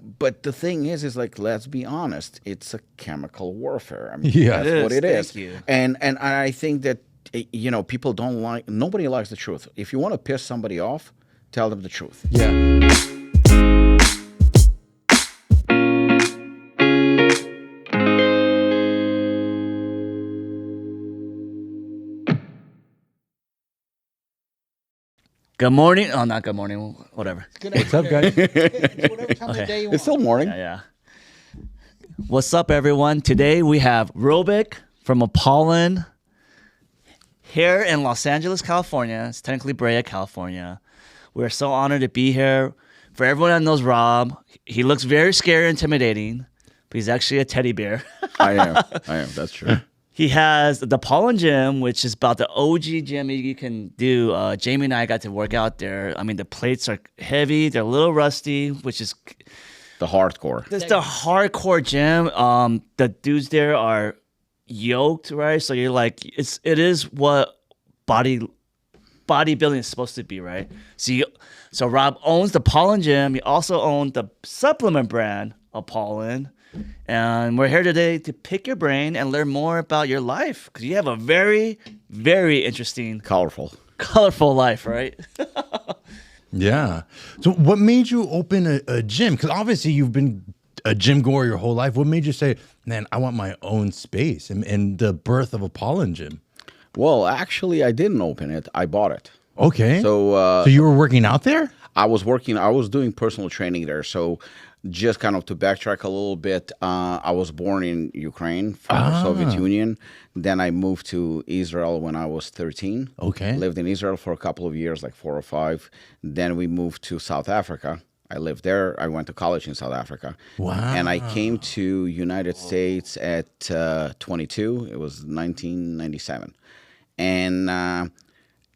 But the thing is like, let's be honest, it's a chemical warfare. I mean, Yeah, that's what it is. Thank you. And I think that people don't like. Nobody likes the truth. If you want to piss somebody off, tell them the truth. Yeah. Good morning. Oh, not good morning. Whatever. What's up, guys? It's whatever time of the day you want. It's still morning. Yeah. What's up, everyone? Today we have Robik from Apollon here in Los Angeles, California. It's technically Brea, California. We're so honored to be here. For everyone that knows Rob, he looks very scary and intimidating, but he's actually a teddy bear. I am. That's true. He has the Apollon Gym, which is about the OG gym you can do. Jamie and I got to work out there. I mean, the plates are heavy. They're a little rusty, which is The hardcore. it's the hardcore gym. The dudes there are yoked, right? So you're like, it is what bodybuilding is supposed to be, right? So Rob owns the Apollon Gym. He also owns the supplement brand Apollon. And we're here today to pick your brain and learn more about your life, because you have a very, very interesting, Colorful. colorful life, right? Yeah. So what made you open a gym? Because obviously you've been a gym goer your whole life. What made you say, man, I want my own space, and the birth of Apollon Gym? Well, actually, I didn't open it. I bought it. Okay. So So you were working out there? I was doing personal training there. So just kind of to backtrack a little bit, I was born in Ukraine, former Soviet Union. Then I moved to Israel when I was 13. Okay. Lived in Israel for a couple of years, like 4 or 5. Then we moved to South Africa. I lived there. I went to college in South Africa. Wow. And I came to United States at 22. It was 1997. And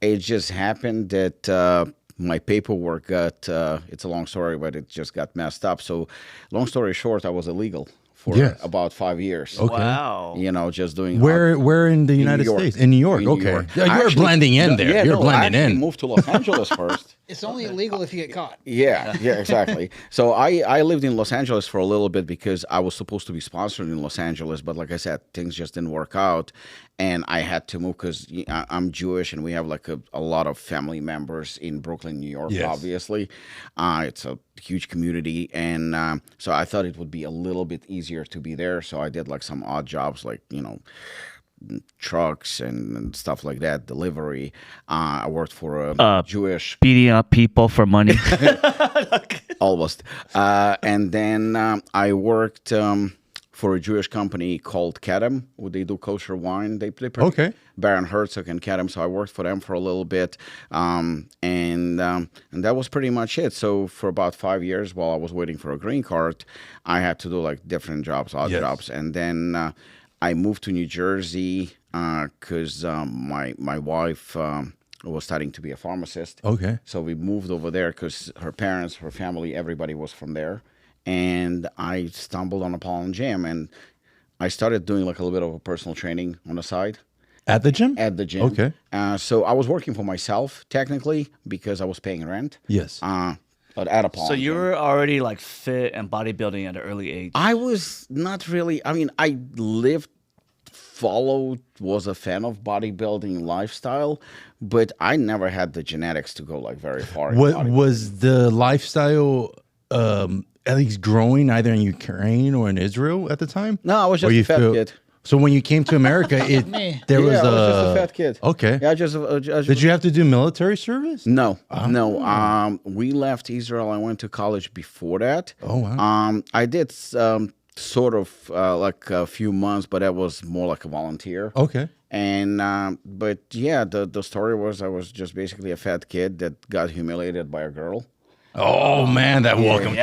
it just happened that my paperwork got, it's a long story, but it just got messed up. So long story short, I was illegal for about 5 years. Okay. Wow. Just doing... Where in the United York. States? In New York. In New okay. York. Yeah, you're Actually, blending in there. Yeah, you're no, blending I actually in. moved to Los Angeles first. It's only illegal if you get caught. Yeah, exactly. So I lived in Los Angeles for a little bit because I was supposed to be sponsored in Los Angeles, but like I said, things just didn't work out, and I had to move because I'm Jewish, and we have like a lot of family members in Brooklyn, New York. Yes. Obviously, it's a huge community, and so I thought it would be a little bit easier to be there. So I did like some odd jobs, like trucks and stuff like that, delivery. I worked for a Jewish... Beating up people for money. Almost. And then I worked for a Jewish company called Kedem. They do kosher wine. They Okay. Baron Herzog and Kedem. So I worked for them for a little bit. And that was pretty much it. So for about 5 years while I was waiting for a green card, I had to do like different jobs, odd jobs. And then I moved to New Jersey because my wife was studying to be a pharmacist. Okay. So we moved over there because her parents, her family, everybody was from there. And I stumbled on Apollon Gym, and I started doing like a little bit of a personal training on the side. At the gym? At the gym. Okay. So I was working for myself, technically, because I was paying rent. Yes. But at Apollon So you Gym. were already like fit and bodybuilding at an early age. I was not really, I was a fan of bodybuilding lifestyle, but I never had the genetics to go like very far. What was the lifestyle at least growing either in Ukraine or in Israel at the time? No, I was just a fat kid. So when you came to America, Me. there was I was just a fat kid. Okay. Yeah, just Did you have to do military service? No, no. We left Israel. I went to college before that. Oh, wow. I did sort of like a few months, but that was more like a volunteer. Okay. And but yeah, the story was I was just basically a fat kid that got humiliated by a girl. Oh man, that welcome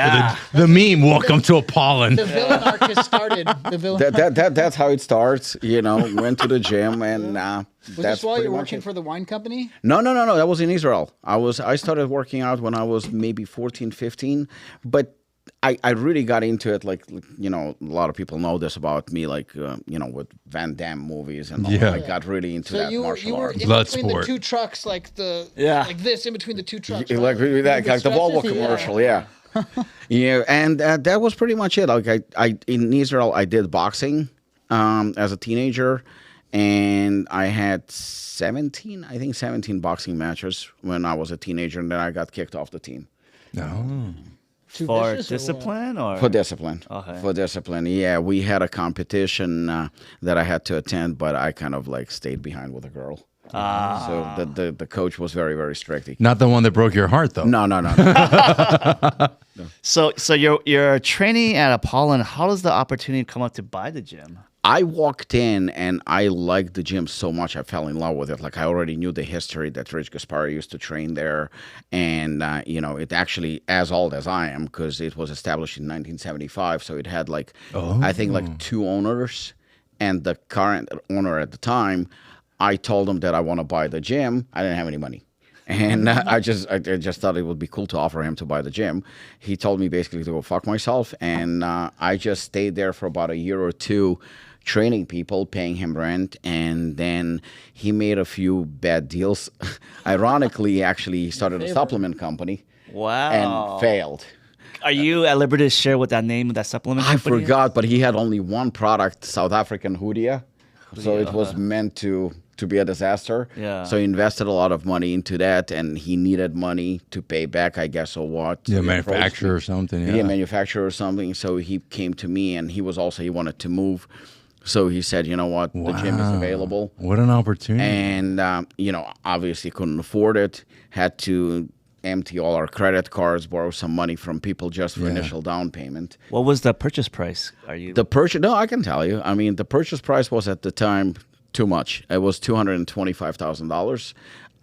the meme. Welcome to Apollon. The villain arc has started. The villain. That's how it starts. Went to the gym and Was that's this while pretty you're much working it. for the wine company? No. That was in Israel. I started working out when I was maybe 14, 15, but I really got into it, like, a lot of people know this about me, like, with Van Damme movies and all. Yeah. I got really into that you martial were arts. in Blood between sport. the two trucks, like this, in between the two trucks. Like really that, like the Volvo Yeah. commercial, yeah. Yeah, and that was pretty much it. Like I in Israel, I did boxing as a teenager, and I had 17 boxing matches when I was a teenager, and then I got kicked off the team. No. Too For vicious or what? discipline or For discipline. Okay. For discipline. Yeah, we had a competition that I had to attend, but I kind of like stayed behind with a girl. So the coach was very, very strict. Not the one that broke your heart, though. No. So you're training at Apollon. How does the opportunity come up to buy the gym? I walked in and I liked the gym so much I fell in love with it. Like I already knew the history that Rich Gaspari used to train there, and it actually as old as I am because it was established in 1975. So it had like I think like 2 owners, and the current owner at the time, I told him that I want to buy the gym. I didn't have any money. And I just thought it would be cool to offer him to buy the gym. He told me basically to go fuck myself, and I just stayed there for about a year or two, training people, paying him rent, and then he made a few bad deals. Ironically, actually, he started a supplement company Wow. and failed. Are you at liberty to share what that name of that supplement I company is? forgot, but he had only one product, South African Hoodia. So it was meant to be a disaster. Yeah. So he invested a lot of money into that, and he needed money to pay back, I guess, or what. Yeah, So he manufacturer or approached something. me. Yeah. Manufacturer or something. So he came to me, and he wanted to move. So he said, you know what, the gym is Wow. available. What an opportunity. And, obviously couldn't afford it, had to empty all our credit cards, borrow some money from people just for initial down payment. What was the purchase price? Are you The purchase, no, I can tell you. I mean, the purchase price was at the time too much. It was $225,000.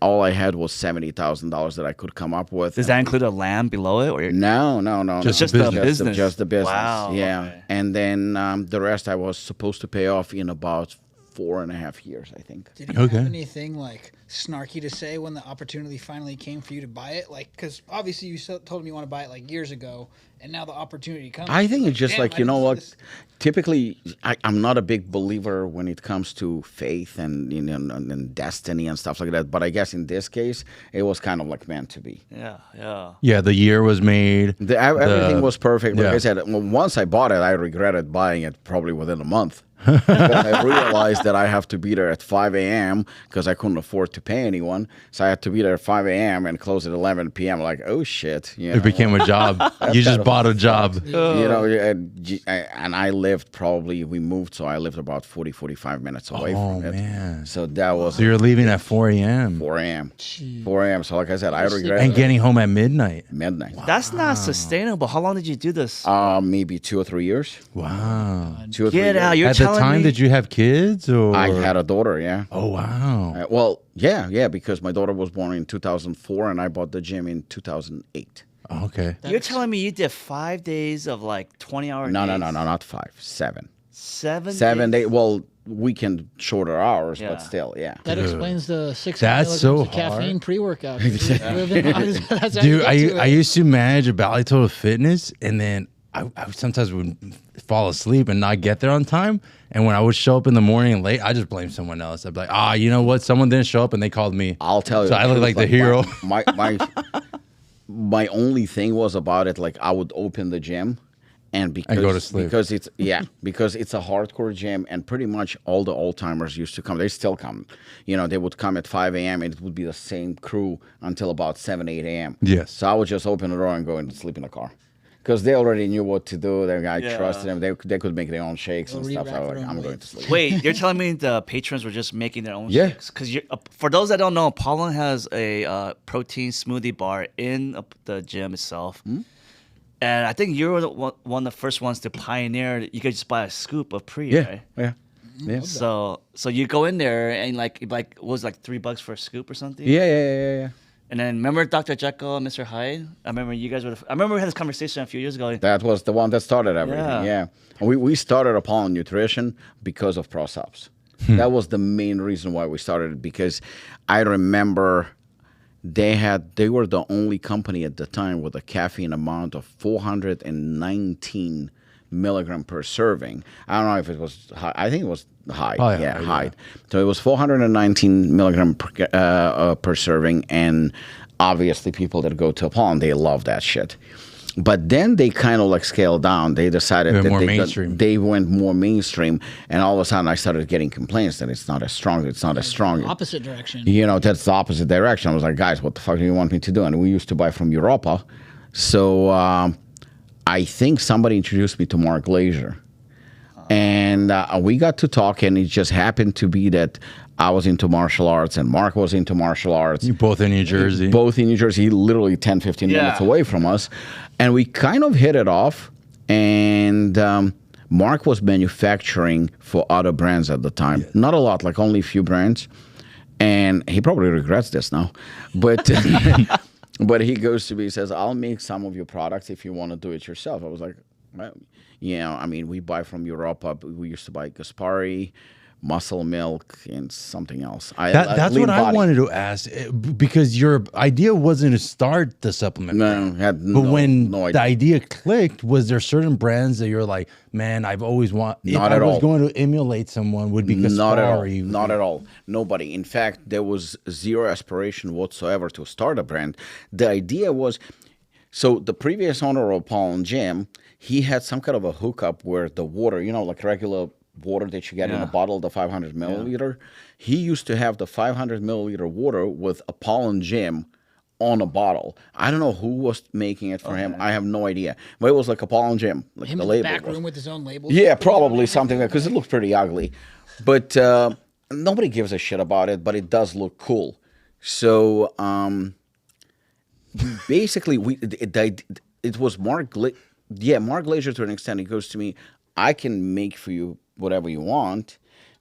All I had was $70,000 that I could come up with. Does that include a land below it, or you're, No. just the the business? Just the business. Wow. Yeah. Okay. And then the rest I was supposed to pay off in about 4.5 years, I think. Did you Okay. have anything like snarky to say when the opportunity finally came for you to buy it? Like, because obviously you told me you want to buy it like years ago, and now the opportunity comes. I think it's just damn, like, I you know didn't see what? this. Typically, I'm not a big believer when it comes to faith and and destiny and stuff like that. But I guess in this case, it was kind of like meant to be. Yeah. Yeah, the year was made. Everything was perfect. Like yeah. I said, once I bought it, I regretted buying it probably within a month. Because I realized that I have to be there at 5 a.m. because I couldn't afford to pay anyone. So I had to be there at 5 a.m. and close at 11 p.m. Like, oh, shit. It became a job. You just bought a job. And I lived we moved, so I lived about 45 minutes away Oh, from it. man. So that was So you're leaving at 4 a.m. 4 a.m. 4 a.m. So like I said, I regret and it. getting home at midnight. Midnight. That's not sustainable. How long did you do this? Maybe 2 or 3 years. Wow. 2 or 3 Get years. out! You're At the telling time, me. did you have kids? Or I had a daughter, yeah. Oh, wow. Well, yeah, because my daughter was born in 2004 and I bought the gym in 2008. Okay. You're telling me you did 5 days of like 20-hour No, days? not 5, 7. 7 days. Well, weekend shorter hours, Yeah. but still, yeah. That explains the 600 That's milligrams so of caffeine hard. pre-workout. That's how you Dude, get I to it. used to manage a Bally Total Fitness, and then I sometimes would fall asleep and not get there on time. And when I would show up in the morning late, I just blame someone else. I'd be like, you know what? Someone didn't show up and they called me. I'll tell you. So the I look truth, like the hero. My only thing was about it, like I would open the gym and go to sleep. because it's a hardcore gym, and pretty much all the old timers used to come. They still come. They would come at 5 a.m. and it would be the same crew until about 7, 8 a.m. Yes. So I would just open the door and go and sleep in the car. Because they already knew what to do. I Yeah. trusted them. They could make their own shakes and They'll stuff. So I re-rack was their like, own I'm going weights. to sleep. Wait, you're telling me the patrons were just making their own Yeah. shakes? Because for those that don't know, Apollon has a protein smoothie bar in the gym itself. Hmm? And I think you were one of the first ones to pioneer. You could just buy a scoop of pre, Yeah, right? yeah. So you go in there and like what was it, like $3 for a scoop or something? Yeah. And then remember Dr. Jekyll and Mr. Hyde? I remember you guys I remember we had this conversation a few years ago. That was the one that started everything. Yeah. Yeah. We started Apollon Nutrition because of ProSubs. That was the main reason why we started it, because I remember they were the only company at the time with a caffeine amount of 419 milligram per serving. I don't know if it was high. I think it was high. Oh, yeah, high. So it was 419 milligram per serving, and obviously people that go to Apollon, they love that shit. But then they kind of like scaled down. They decided They're that more mainstream. they went more mainstream, and all of a sudden I started getting complaints that it's not as strong. It's not as strong. Opposite direction. You know, that's the opposite direction. I was like, guys, what the fuck do you want me to do? And we used to buy from Europa. So I think somebody introduced me to Mark Glazer. And we got to talk, and it just happened to be that I was into martial arts and Mark was into martial arts. You both in New Jersey. Both in New Jersey, literally 10, 15 minutes away from us. And we kind of hit it off. And Mark was manufacturing for other brands at the time. Yes. Not a lot, like only a few brands. And he probably regrets this now. But but he goes to me, he says, I'll make some of your products if you want to do it yourself. I was like, well, you know, I mean, we buy from Europa. We used to buy Gaspari, Muscle Milk, and something else. That's what I wanted to ask, because your idea wasn't to start the supplement brand. But when the idea clicked, was there certain brands that you're like, man, I've always wanted, if I was going to emulate someone, would be Gaspari? Not at all. Nobody. In fact, there was zero aspiration whatsoever to start a brand. The idea was, so the previous owner of Apollon Gym, he had some kind of a hookup where the water, you know, like regular water that you get in a bottle, the 500 milliliter. He used to have the 500 milliliter water with Apollon Gym on a bottle. I don't know who was making it for him. I have no idea. But it was like Apollon Gym. Like him the in label the back was. room with his own label. Yeah, probably something like, because it looked pretty ugly. But nobody gives a shit about it, but it does look cool. So basically, it was Mark Glazer to an extent. He goes to me, I can make for you whatever you want.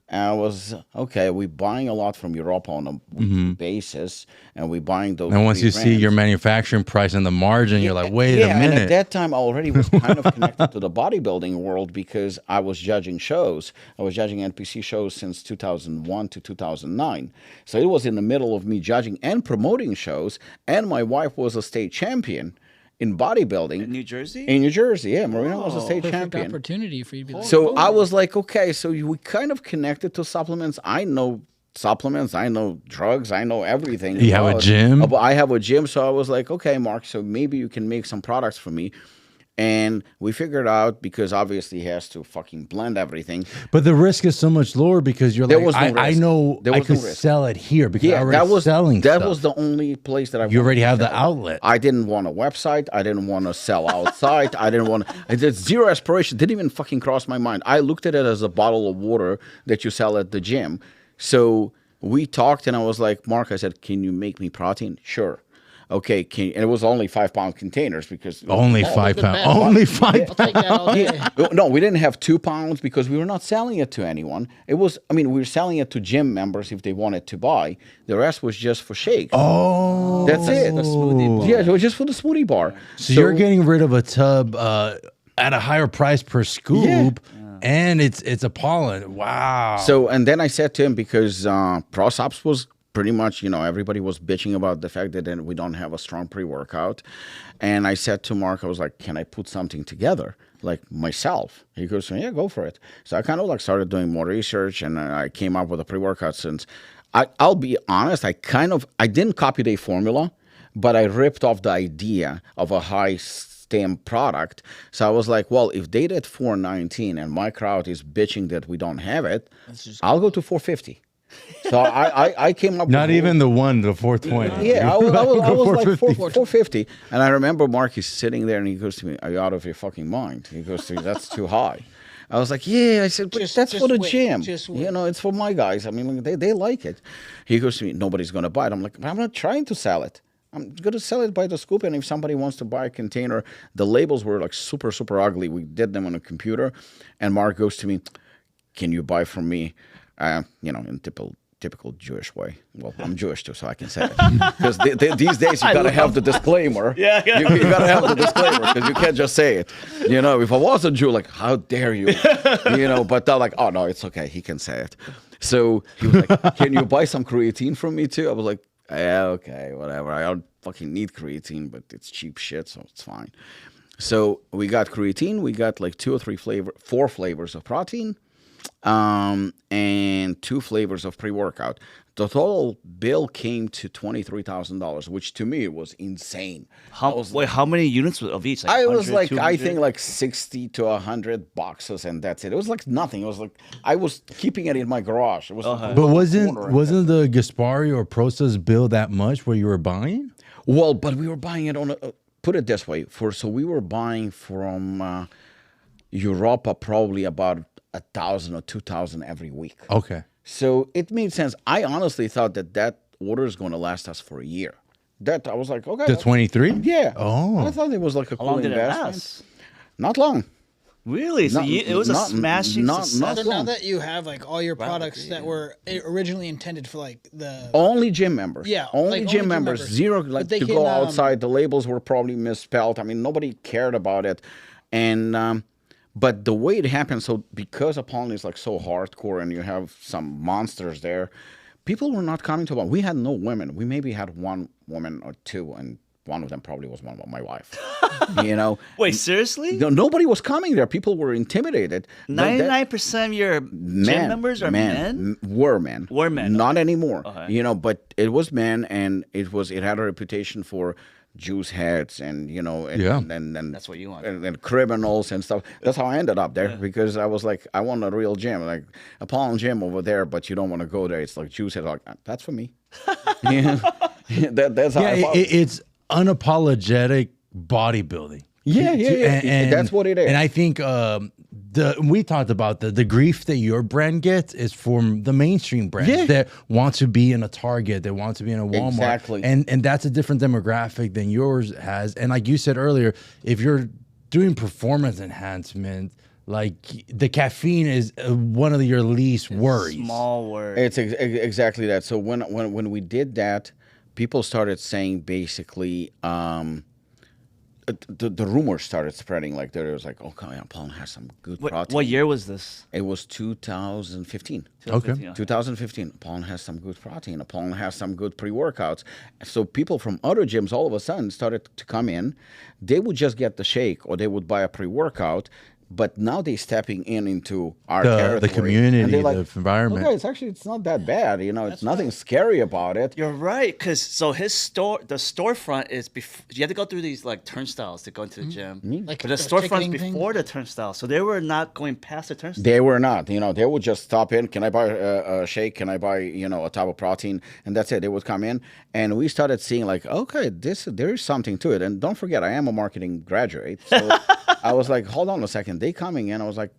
And I was, okay, we're buying a lot from Europa on a weekly basis, and we're buying those. And once you see your manufacturing price and the margin, you're like, wait a minute. And at that time, I already was kind of connected to the bodybuilding world because I was judging shows. I was judging NPC shows since 2001 to 2009. So it was in the middle of me judging and promoting shows, and my wife was a state champion in bodybuilding. In New Jersey? In New Jersey, yeah. Marina was a state Perfect champion. Opportunity for you to be like, So I was like, okay, so we kind of connected to supplements. I know supplements, I know drugs, I know everything. You have a gym? I have a gym, so I was like, okay, Mark, so maybe you can make some products for me. And we figured out, because obviously he has to fucking blend everything. But the risk is so much lower because you're like, I know I could sell it here because I already selling stuff. That was the only place that You already have the outlet. I didn't want a website. I didn't want to sell outside. I didn't want to. It's zero aspiration. Didn't even fucking cross my mind. I looked at it as a bottle of water that you sell at the gym. So we talked, and I was like, Mark, I said, can you make me protein? Sure. Okay, and it was only 5-pound containers because only 5 pounds. Only 5 pounds. No, we didn't have 2 pounds because we were not selling it to anyone. It was, I mean, we were selling it to gym members if they wanted to buy. The rest was just for shakes. Oh, that's it. The smoothie bar. Yeah, it was just for the smoothie bar. So you're getting rid of a tub at a higher price per scoop. Yeah. And it's Apollon. Wow. So, and then I said to him, because ProSups was pretty much, you know, everybody was bitching about the fact that then we don't have a strong pre-workout. And I said to Mark, I was like, can I put something together, like myself? He goes, yeah, go for it. So I kind of like started doing more research, and I came up with a pre-workout. Since I'll be honest, I didn't copy the formula, but I ripped off the idea of a high stem product. So I was like, well, if they did $4.19 and my crowd is bitching that we don't have it, I'll go to $4.50. So I came up not with even the 420. Yeah, I was like $4.50. And I remember Mark is sitting there, and he goes to me, are you out of your fucking mind? He goes to me, that's too high. I was like, yeah. I said, but that's for the gym. You know, it's for my guys. I mean, they like it. He goes to me, nobody's going to buy it. I'm like, I'm not trying to sell it. I'm going to sell it by the scoop, and if somebody wants to buy a container, the labels were like super, super ugly. We did them on a computer, and Mark goes to me, can you buy from me? You know, in typical Jewish way. Well, I'm Jewish too, so I can say it. Because these days you gotta have the disclaimer. Yeah. You gotta have the disclaimer because you can't just say it. You know, if I was a Jew, like, how dare you? You know, but they're like, oh no, it's okay, he can say it. So he was like, can you buy some creatine from me too? I was like, yeah, okay, whatever. I don't fucking need creatine, but it's cheap shit, so it's fine. So we got creatine. We got like 4 flavors of protein. And 2 flavors of pre-workout. the total bill came to $23,000, which to me was insane. How many units of each? Like I was 100, like, 200? I think like 60 to 100 boxes, and that's it. It was like nothing. It was like I was keeping it in my garage. It was like a But little corner, and wasn't the Gaspari or Process bill that much where you were buying? well, but we were buying it on a, put it this way, so we were buying from Europa probably about 1,000 or 2,000 every week. Okay. So it made sense. I honestly thought that order is going to last us for a year. That I was like, okay. The 23? Yeah. Oh. I thought it was like a How cool long did it investment. last? Not long. Really? So it was a smashing success. So now that you have like all your products that were originally intended for like the Only gym members. Yeah, Only like, gym only gym members. members. Zero But like they to can, go outside. The labels were probably misspelled. I mean, nobody cared about it. And but the way it happened, so because Apollon is like so hardcore and you have some monsters there, people were not coming to Apollon. We had no women. We maybe had one woman or two, and one of them probably was my wife. You know. Wait, seriously? Nobody was coming there. People were intimidated. 99% of your gym members are men? Were men. Were men, Not anymore. Okay. You know, but it was men, and it had a reputation for Jews heads and, you know, and That's what you want. and criminals and stuff. That's how I ended up there because I was like, I want a real gym, like Apollon Gym over there, but you don't want to go there. It's like Jews heads. Like, that's for me. Yeah. That's how I thought. It's unapologetic bodybuilding. Yeah. And that's what it is. And I think we talked about the grief that your brand gets is from the mainstream brands that want to be in a Target, that want to be in a Walmart. Exactly. And that's a different demographic than yours has. And like you said earlier, if you're doing performance enhancement, like the caffeine is one of your least worries. Small word. It's exactly that. So when we did that, people started saying basically, the rumors started spreading. Like there was like, okay, Apollon has some good protein. What year was this? It was 2015. Okay. 2015. Apollon has some good protein. Apollon has some good pre-workouts. So people from other gyms all of a sudden started to come in. They would just get the shake or they would buy a pre-workout. But now they're stepping into our territory. The community, and they're like, the environment. Okay, it's not that bad. You know, it's nothing scary about it. You're right, because so his store, the storefront is before. You had to go through these like turnstiles to go into the gym. Like but the storefront's before the turnstile, so they were not going past the turnstile. They were not. You know, they would just stop in. Can I buy a shake? Can I buy, you know, a type of protein? And that's it. They would come in, and we started seeing like, okay, there is something to it. And don't forget, I am a marketing graduate, so I was like, hold on a second. They coming in. I was like,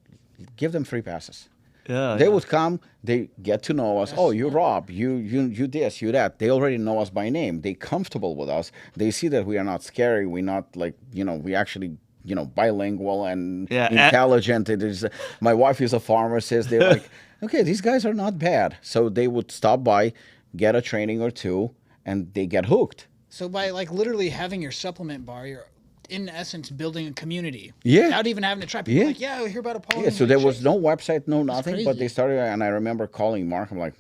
give them free passes. They would come. They get to know us. Oh, you Rob. You this. You that. They already know us by name. They comfortable with us. They see that we are not scary. We're not like, you know, we actually, you know, bilingual and intelligent. It is. My wife is a pharmacist. They're like, okay, these guys are not bad. So they would stop by, get a training or two, and they get hooked. So by like literally having your supplement bar, you're in essence building a community. Yeah. Without even having to try. People like, I hear about Apollon. Yeah, so there was no website, no nothing, crazy. but they started, and I remember calling Mark. I'm like,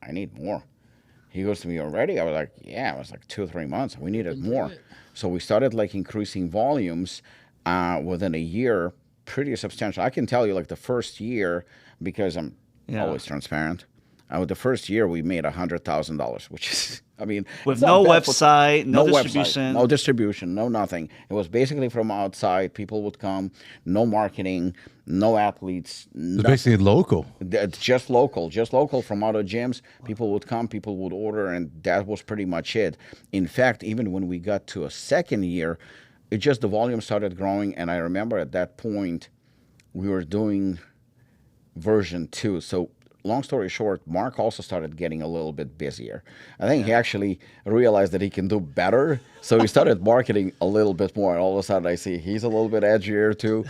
I need more. He goes to me, already? I was like, yeah, it was like 2 or 3 months. We needed more. So we started like increasing volumes within a year, pretty substantial. I can tell you like the first year, because I'm always transparent, the first year we made $100,000, which is, I mean, with no website, no distribution. No distribution, no nothing. It was basically from outside. People would come, no marketing, no athletes. It's basically local. It's just local from other gyms. People would come, people would order, and that was pretty much it. In fact, even when we got to a second year, the volume started growing, and I remember at that point, we were doing version 2. So long story short, Mark also started getting a little bit busier. I think he actually realized that he can do better. So he started marketing a little bit more. And all of a sudden I see he's a little bit edgier too.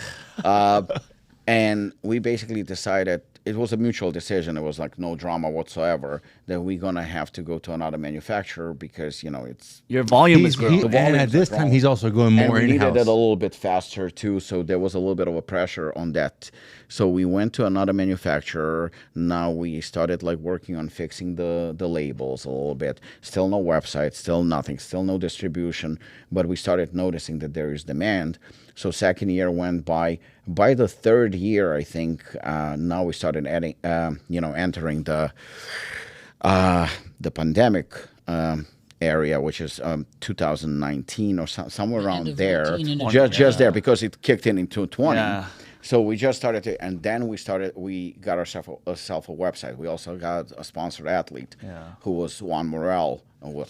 And we basically decided, it was a mutual decision. It was like no drama whatsoever, that we're going to have to go to another manufacturer because, you know, it's... Your volume is growing. And at this time, he's also going more in-house. And we needed it a little bit faster, too, so there was a little bit of a pressure on that. So we went to another manufacturer. Now we started, like, working on fixing the labels a little bit. Still no website, still nothing, still no distribution, but we started noticing that there is demand. So second year went by. By the third year, I think, now we started adding, entering The pandemic area, which is 2019 or somewhere End around of there, 19 into just there because it kicked in 2020. Yeah. So we just started to, and then we got ourselves a website. We also got a sponsored athlete who was Juan Morel, who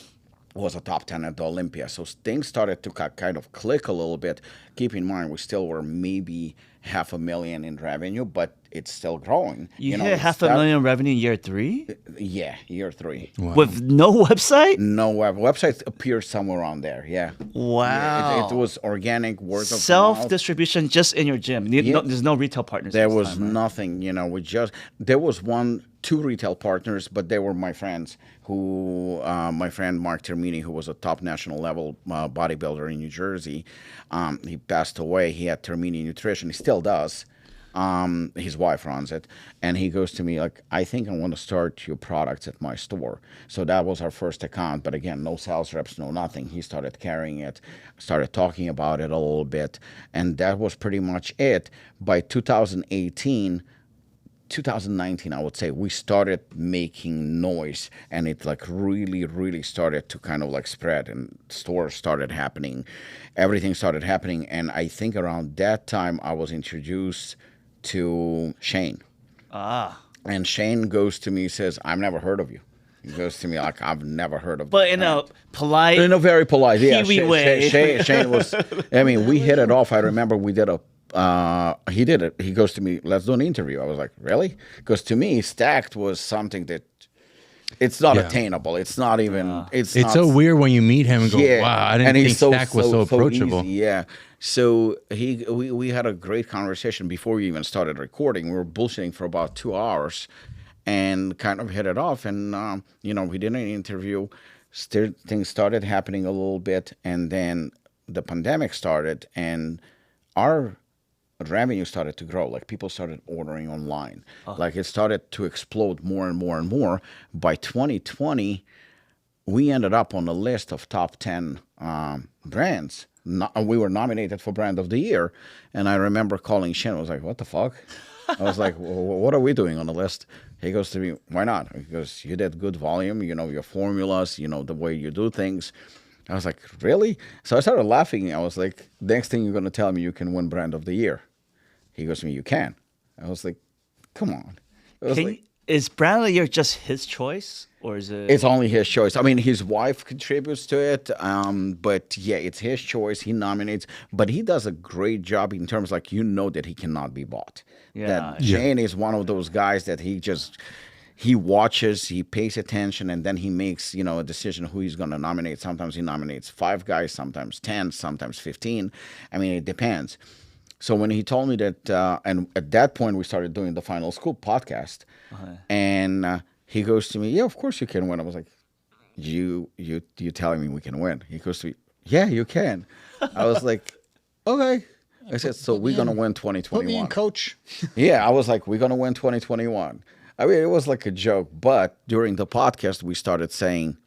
was a top 10 at the Olympia. So things started to kind of click a little bit. Keep in mind, we still were maybe $500,000 in revenue, but it's still growing. You know, hit it's $500,000 revenue in year 3 Yeah, year 3. with no website. No website appears somewhere on there. Yeah. Wow. It was organic, word of mouth. Self distribution just in your gym. There's no retail partners. There this was time, right? nothing, there was two retail partners, but they were my friends my friend Mark Termini, who was a top national level bodybuilder in New Jersey. He passed away. He had Termini Nutrition. He still does. His wife runs it. And he goes to me like, I think I want to start your products at my store. So that was our first account. But again, no sales reps, no nothing. He started carrying it, started talking about it a little bit. And that was pretty much it. By 2019, I would say, we started making noise, and it like really, really started to kind of like spread, and stores started happening. Everything started happening. And I think around that time I was introduced to Shane. And Shane goes to me, says, I've never heard of you. He goes to me like, I've never heard of But you. in a polite, In a very polite, yeah. Kiwi way. Shane was, I mean, we hit it off. I remember we did he did it. He goes to me, let's do an interview. I was like, really? Because to me, Stacked was something that it's not attainable. It's not even, it's not, so weird when you meet him and go, wow, I didn't think Stack was so approachable. Easy, yeah. So we had a great conversation before we even started recording. We were bullshitting for about 2 hours and kind of hit it off. And, we did an interview. Things started happening a little bit. And then the pandemic started, and our revenue started to grow. Like, people started ordering online. Like, it started to explode more and more and more. By 2020, we ended up on a list of top 10 brands. We were nominated for Brand of the Year. And I remember calling Shin. I was like, what the fuck? I was like, what are we doing on the list? He goes to me, why not? He goes, you did good volume, your formulas, the way you do things. I was like, really? So I started laughing. I was like, next thing you're going to tell me you can win Brand of the Year. He goes to me, you can. I was like, come on. Is Brand of the Year just his choice, or is it? It's only his choice. I mean, his wife contributes to it, but yeah, it's his choice. He nominates, but he does a great job in terms that he cannot be bought. That Shane is one of those guys that he watches, he pays attention, and then he makes, a decision who he's going to nominate. Sometimes he nominates 5 guys, sometimes 10, sometimes 15. I mean, it depends. So when he told me that, and at that point we started doing the Final Scoop podcast, and he goes to me, yeah, of course you can win. I was like, you telling me we can win? He goes to me, yeah, you can. I was like, okay. I said, so we're going to win 2021. Put me in, coach. Yeah, I was like, we're going to win 2021. I mean, it was like a joke, but during the podcast, we started saying,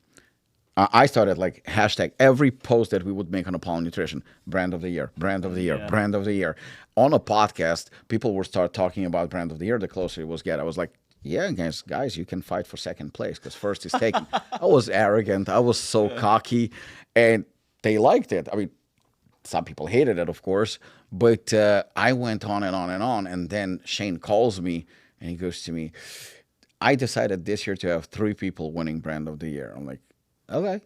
I started like hashtag every post that we would make on Apollon Nutrition, Brand of the Year, Brand of the Year, Brand of the Year. On a podcast, people would start talking about Brand of the Year the closer it was get. I was like, yeah, guys, you can fight for second place because first is taken. I was arrogant. I was so cocky, and they liked it. I mean, some people hated it, of course, but I went on and on and on. And then Shane calls me, and he goes to me, I decided this year to have 3 people winning Brand of the Year. I'm like, okay.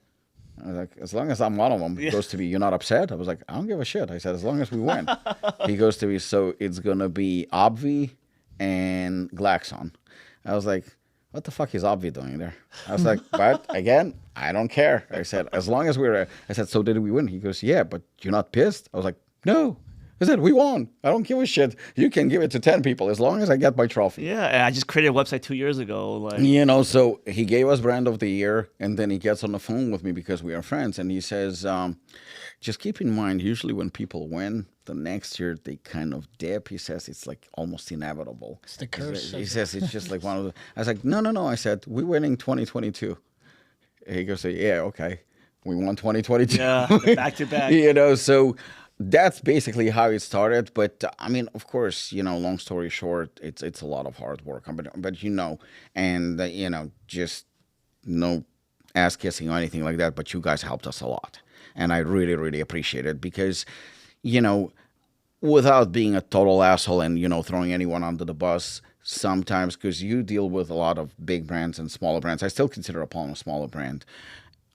I was like, as long as I'm one of them. He goes to me, you're not upset? I was like, I don't give a shit. I said, as long as we win. He goes to me, so it's going to be Obvi and Glaxon. I was like, what the fuck is Obvi doing there? I was like, but again, I don't care. I said, as long as I said, so did we win? He goes, yeah, but you're not pissed? I was like, no. I said, we won. I don't give a shit. You can give it to 10 people as long as I get my trophy. Yeah, and I just created a website 2 years ago. Like, So he gave us Brand of the Year, and then he gets on the phone with me because we are friends, and he says, just keep in mind, usually when people win, the next year they kind of dip. He says it's like almost inevitable. It's the curse. He says it's just like one of the... I was like, no. I said, we're winning 2022. He goes, yeah, okay. We won 2022. Yeah, back to back. So... That's basically how it started, but I mean, of course, long story short, it's a lot of hard work, but and just no ass kissing or anything like that, but you guys helped us a lot. And I really, really appreciate it because, you know, without being a total asshole and, you know, throwing anyone under the bus, sometimes because you deal with a lot of big brands and smaller brands. I still consider Apollon a smaller brand.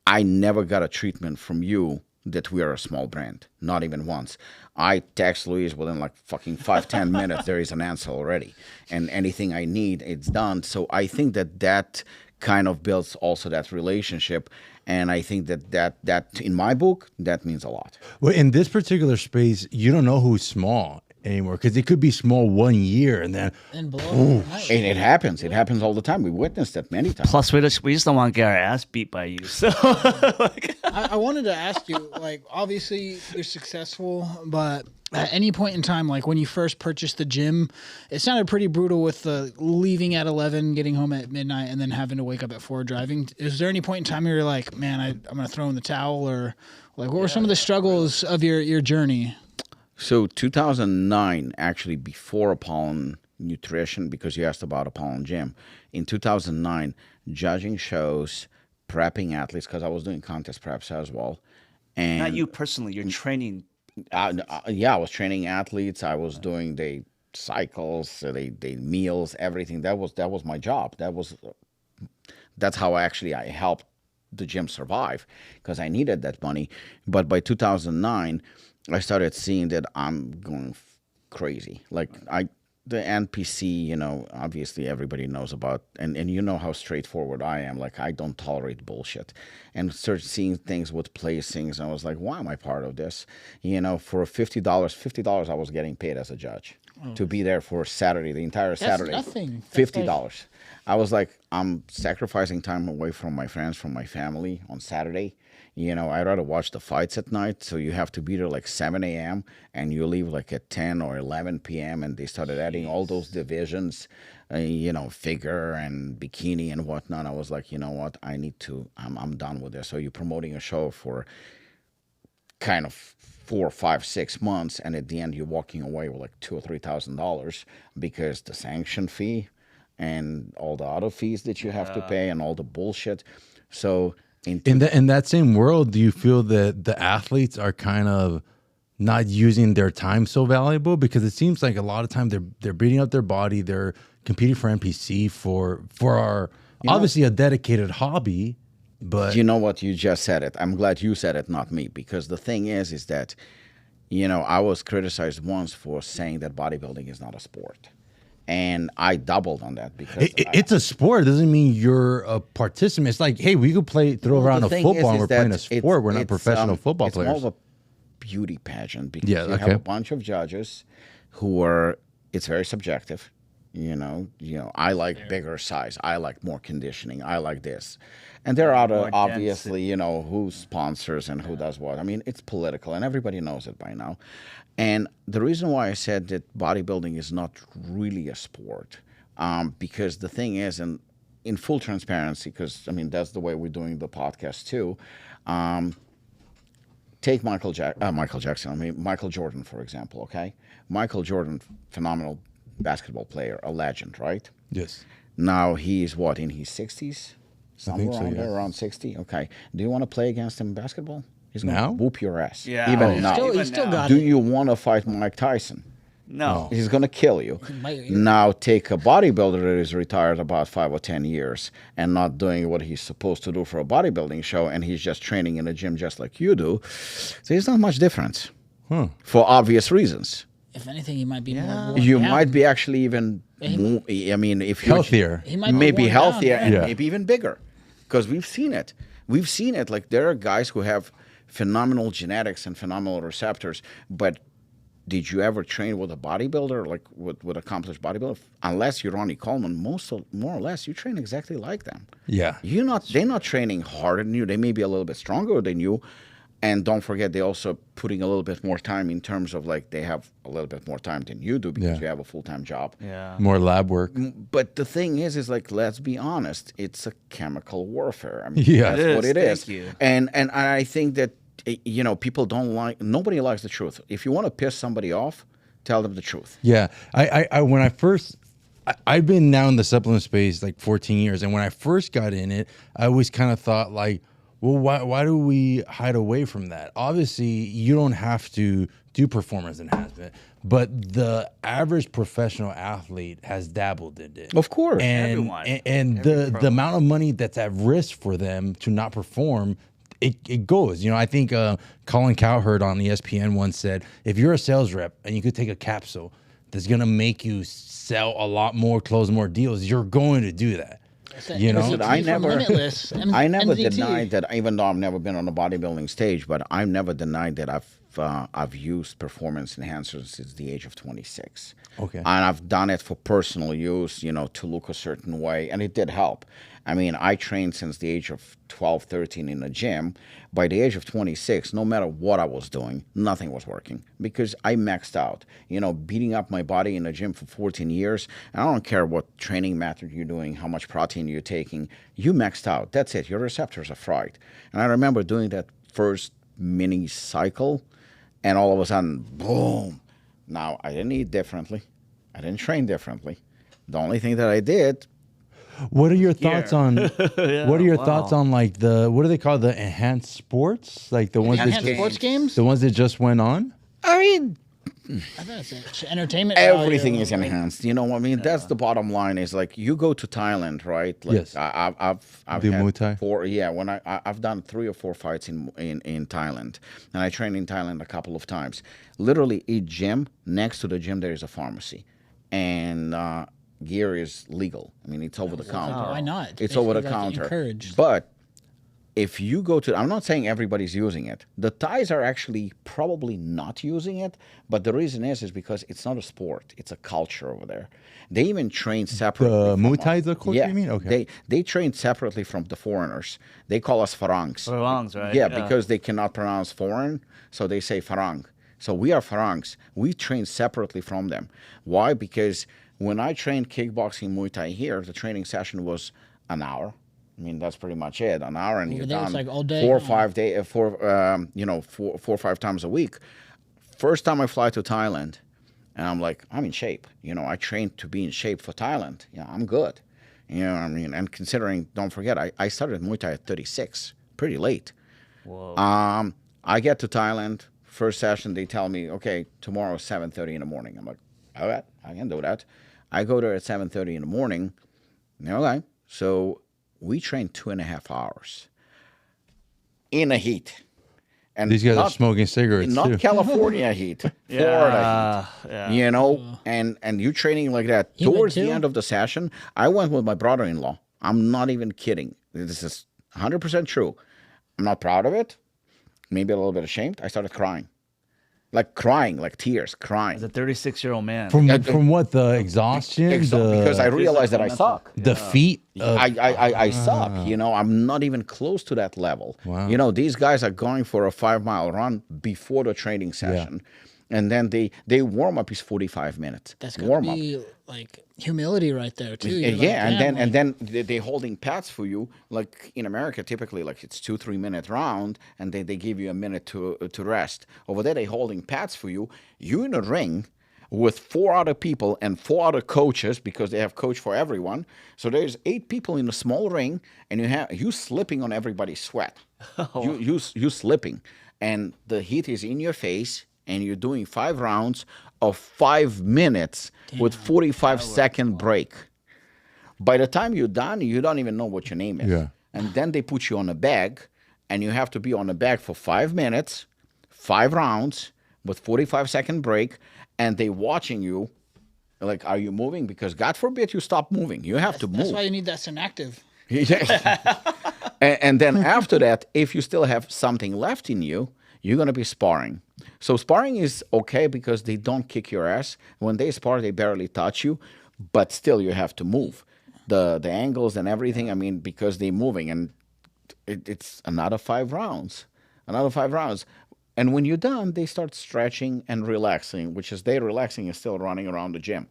I never got a treatment from you that we are a small brand, not even once. I text Luis within like fucking 5-10 minutes. There is an answer already, and anything I need, it's done. So I think that kind of builds also that relationship, and I think that in my book that means a lot. Well, in this particular space, you don't know who's small anymore because it could be small 1 year and then And blow. And it happens. It happens all the time. We witnessed that many times. Plus, we just don't want to get our ass beat by you. So, I wanted to ask you, like, obviously you're successful, but at any point in time, like when you first purchased the gym, it sounded pretty brutal with the leaving at 11, getting home at midnight, and then having to wake up at 4 driving. Is there any point in time where you're like, man, I'm going to throw in the towel, or like what were some of the struggles of your journey? So 2009, actually before Apollon Nutrition, because you asked about Apollon Gym, in 2009, judging shows, prepping athletes, because I was doing contest preps as well. And not you personally, you're training. yeah, I was training athletes. I was doing the cycles, the meals, everything. That was my job. That's how I helped the gym survive, because I needed that money. But by 2009, I started seeing that I'm going crazy. Like the NPC, you know, obviously everybody knows about, and you know how straightforward I am. Like I don't tolerate bullshit. And started seeing things with placings, and I was like, why am I part of this? You know, for $50 I was getting paid as a judge to be there for Saturday, the entire Saturday. That's nothing. $50. I was like, I'm sacrificing time away from my friends, from my family on Saturday. You know, I'd rather watch the fights at night. So you have to be there like 7 a.m. and you leave like at 10 or 11 p.m. And they started adding all those divisions, you know, figure and bikini and whatnot. I was like, you know what? I'm done with this. So you're promoting a show for kind of 4, 5, 6 months. And at the end, you're walking away with like $2,000 or $3,000 because the sanction fee and all the other fees that you have to pay and all the bullshit. So in that same world, do you feel that the athletes are kind of not using their time so valuable? Because it seems like a lot of time they're beating up their body, they're competing for NPC for our obviously a dedicated hobby. But you know what, you just said it. I'm glad you said it, not me, because the thing is that, you know, I was criticized once for saying that bodybuilding is not a sport. And I doubled on that because it's a sport. It doesn't mean you're a participant. It's like, hey, we could throw around a football and we're playing a sport. We're not professional football players. It's more of a beauty pageant because you have a bunch of judges who are, it's very subjective. You know, I like bigger size. I like more conditioning. I like this. And there are other, obviously, you know, who sponsors and who does what. I mean, it's political and everybody knows it by now. And the reason why I said that bodybuilding is not really a sport, because the thing is, and in full transparency, because, I mean, that's the way we're doing the podcast too, take Michael Jordan, for example, okay? Michael Jordan, phenomenal basketball player, a legend, right? Yes. Now he's what, in his 60s? Somewhere so, around yeah. there, around 60? Okay. Do you want to play against him in basketball? He's going to Now? whoop your ass. Yeah. Even now. He still got Do it. you want to fight Mike Tyson? No. He's going to kill you. Now take a bodybuilder that is retired about 5 or 10 years and not doing what he's supposed to do for a bodybuilding show, and he's just training in a gym just like you do. So there's not much difference for obvious reasons. If anything, he might be more. You might be actually even more, I mean, if you're Healthier. He might be maybe worn healthier down, and yeah. maybe even bigger, because we've seen it. We've seen it. Like there are guys who have phenomenal genetics and phenomenal receptors, but did you ever train with a bodybuilder, like with accomplished bodybuilder? Unless you're Ronnie Coleman, more or less, you train exactly like them. Yeah. They're not training harder than you. They may be a little bit stronger than you. And don't forget, they're also putting a little bit more time in terms of like they have a little bit more time than you do because you have a full-time job. Yeah. More lab work. But the thing is like, let's be honest, it's a chemical warfare. I mean, Yeah. that's It what is. it is. Thank you. And I think that, you know, people nobody likes the truth. If you want to piss somebody off, tell them the truth. Yeah. I when I first I've been now in the supplement space like 14 years. And when I first got in it, I always kind of thought like, well, why do we hide away from that? Obviously, you don't have to do performance enhancement, but the average professional athlete has dabbled in it. Of course. And, the amount of money that's at risk for them to not perform, it goes. You know, I think Colin Cowherd on ESPN once said, if you're a sales rep and you could take a capsule that's going to make you sell a lot more, close more deals, you're going to do that. You know, I never denied that, even though I've never been on a bodybuilding stage, but I've never denied that I've used performance enhancers since the age of 26. Okay. And I've done it for personal use, you know, to look a certain way, and it did help. I mean, I trained since the age of 12, 13 in a gym. By the age of 26, no matter what I was doing, nothing was working because I maxed out. You know, beating up my body in a gym for 14 years, and I don't care what training method you're doing, how much protein you're taking, you maxed out. That's it. Your receptors are fried. And I remember doing that first mini cycle, and all of a sudden, boom. Now, I didn't eat differently. I didn't train differently. The only thing that I did. What are your thoughts on? What are your thoughts on like what do they call the enhanced sports? Like the ones enhanced sports games? The ones that just went on? I mean, I think it's entertainment. everything value, is enhanced. You know what I mean? That's the bottom line. Is like you go to Thailand, right? Like, yes. I've do had Muay Thai? when I've done 3 or 4 fights in Thailand, and I trained in Thailand a couple of times. Literally, each gym next to the gym there is a pharmacy, and gear is legal. I mean, it's over the counter. Why not? It's over the counter. Encouraged. But if you go to, I'm not saying everybody's using it. The Thais are actually probably not using it, but the reason is because it's not a sport. It's a culture over there. They even train separately. The Muay Thai is the culture, yeah, you mean? Okay. They train separately from the foreigners. They call us Farangs. Farangs, right? Yeah, because they cannot pronounce foreign, so they say Farang. So we are Farangs. We train separately from them. Why? Because when I trained kickboxing Muay Thai here, the training session was an hour. I mean, that's pretty much it. An hour, and you're done. Like all day, 4 or 5 days, 4 or 5 times a week. First time I fly to Thailand, and I'm like, I'm in shape. You know, I trained to be in shape for Thailand. Yeah, I'm good. You know what I mean? And considering, don't forget, I started Muay Thai at 36, pretty late. Whoa. I get to Thailand, first session, they tell me, okay, tomorrow 7:30 in the morning. I'm like, all right, I can do that. I go there at 7:30 in the morning. Okay, so we train 2.5 hours in a heat. And these guys are smoking cigarettes not too. California heat, Florida heat. Yeah. You know, and you training like that. You Towards went the too? end of the session, I went with my brother-in-law. I'm not even kidding. This is 100% true. I'm not proud of it. Maybe a little bit ashamed. I started crying. Like tears, crying. As a 36-year-old man. From what? The exhaustion? Because I realized that I suck. The feet? I suck. You know, I'm not even close to that level. Wow. You know, these guys are going for a 5-mile run before the training session. And then they warm up is 45 minutes. That's going warm to up. be like humility right there too. You're Yeah, like, damn, and then they're holding pads for you. Like in America, typically, like it's 2-3 minute round, and they give you a minute to rest. Over there, they're holding pads for you. You in a ring with 4 other people and 4 other coaches because they have coach for everyone. So there's 8 people in a small ring, and you slipping on everybody's sweat. You slipping, and the heat is in your face. And you're doing 5 rounds of 5 minutes with 45-second break. By the time you're done, you don't even know what your name is. Yeah. And then they put you on a bag, and you have to be on a bag for 5 minutes, 5 rounds with 45-second break, and they watching you. Like, are you moving? Because God forbid you stop moving. You have to move. That's why you need that senactiv. and then after that, if you still have something left in you, you're going to be sparring. So sparring is okay because they don't kick your ass. When they spar, they barely touch you, but still you have to move. The angles and everything, I mean, because they're moving. And it's another 5 rounds. Another 5 rounds. And when you're done, they start stretching and relaxing, which is they relaxing and still running around the gym.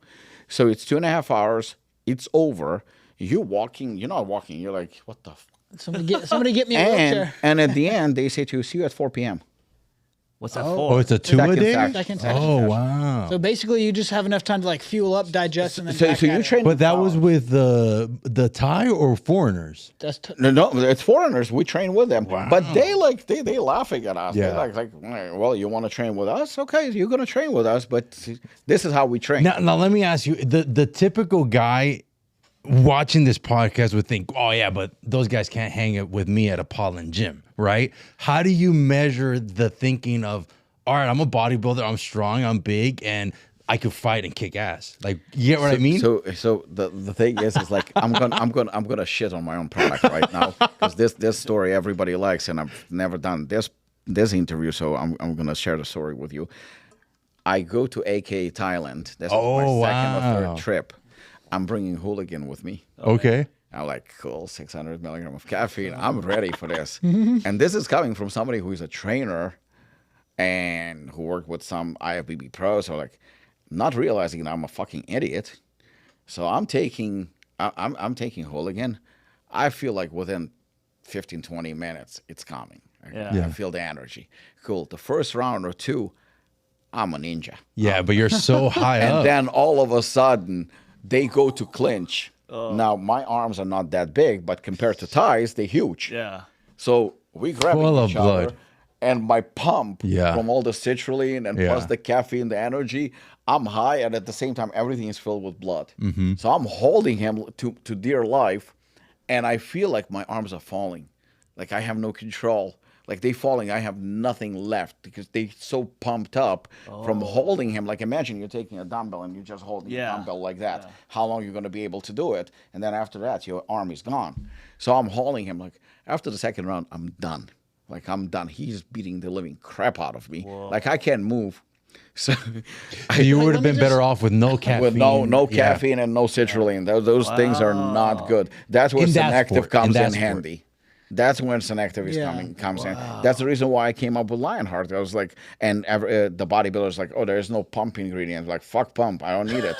So it's 2.5 hours. It's over. You're walking. You're not walking. You're like, what the Somebody get me a wheelchair. and at the end, they say to you, see you at 4 p.m. What's that Oh. for? Oh, it's a 2 a Second day. session. Second session. Oh wow. So basically, you just have enough time to like fuel up, digest, and then So back you at it. train. But that was with the Thai or foreigners. That's No, it's foreigners. We train with them, but they laughing at us. Yeah. They're like, well, you want to train with us? Okay, you're gonna train with us, but this is how we train. Now let me ask you: the typical guy watching this podcast would think, oh yeah, but those guys can't hang it with me at Apollon Gym, right? How do you measure the thinking of, all right, I'm a bodybuilder, I'm strong, I'm big, and I could fight and kick ass? Like, you get what I mean? So the thing is like I'm gonna shit on my own product right now because this story everybody likes, and I've never done this interview, so I'm gonna share the story with you. I go to AK Thailand. This is my second or third trip. I'm bringing Hooligan with me. Okay. I'm like, cool, 600 milligrams of caffeine. I'm ready for this. And this is coming from somebody who is a trainer and who worked with some IFBB pros. So like, not realizing that I'm a fucking idiot. So I'm taking Hooligan. I feel like within 15, 20 minutes, it's coming. I feel the energy. Cool. The first round or two, I'm a ninja. Yeah, but you're so high And up. then all of a sudden, they go to clinch. Now, my arms are not that big, but compared to Thais, they're huge. Yeah. So we grab Full each of blood. other, and my pump Yeah. from all the citrulline and plus the caffeine, the energy, I'm high, and at the same time, everything is filled with blood. So I'm holding him to dear life, and I feel like my arms are falling. Like I have no control. Like they falling, I have nothing left because they so pumped up from holding him. Like imagine you're taking a dumbbell and you're just holding a dumbbell like that. Yeah. How long you're going to be able to do it? And then after that, your arm is gone. So I'm holding him. Like after the second round, I'm done. Like I'm done. He's beating the living crap out of me. Whoa. Like I can't move. So you would have been better off with no caffeine. With no caffeine and no citrulline. Those things are not good. That's where senactiv comes in handy. That's when senactiv comes in. That's the reason why I came up with Lionheart. I was like, and the bodybuilder's like, oh, there's no pump ingredient. Like, fuck pump. I don't need it.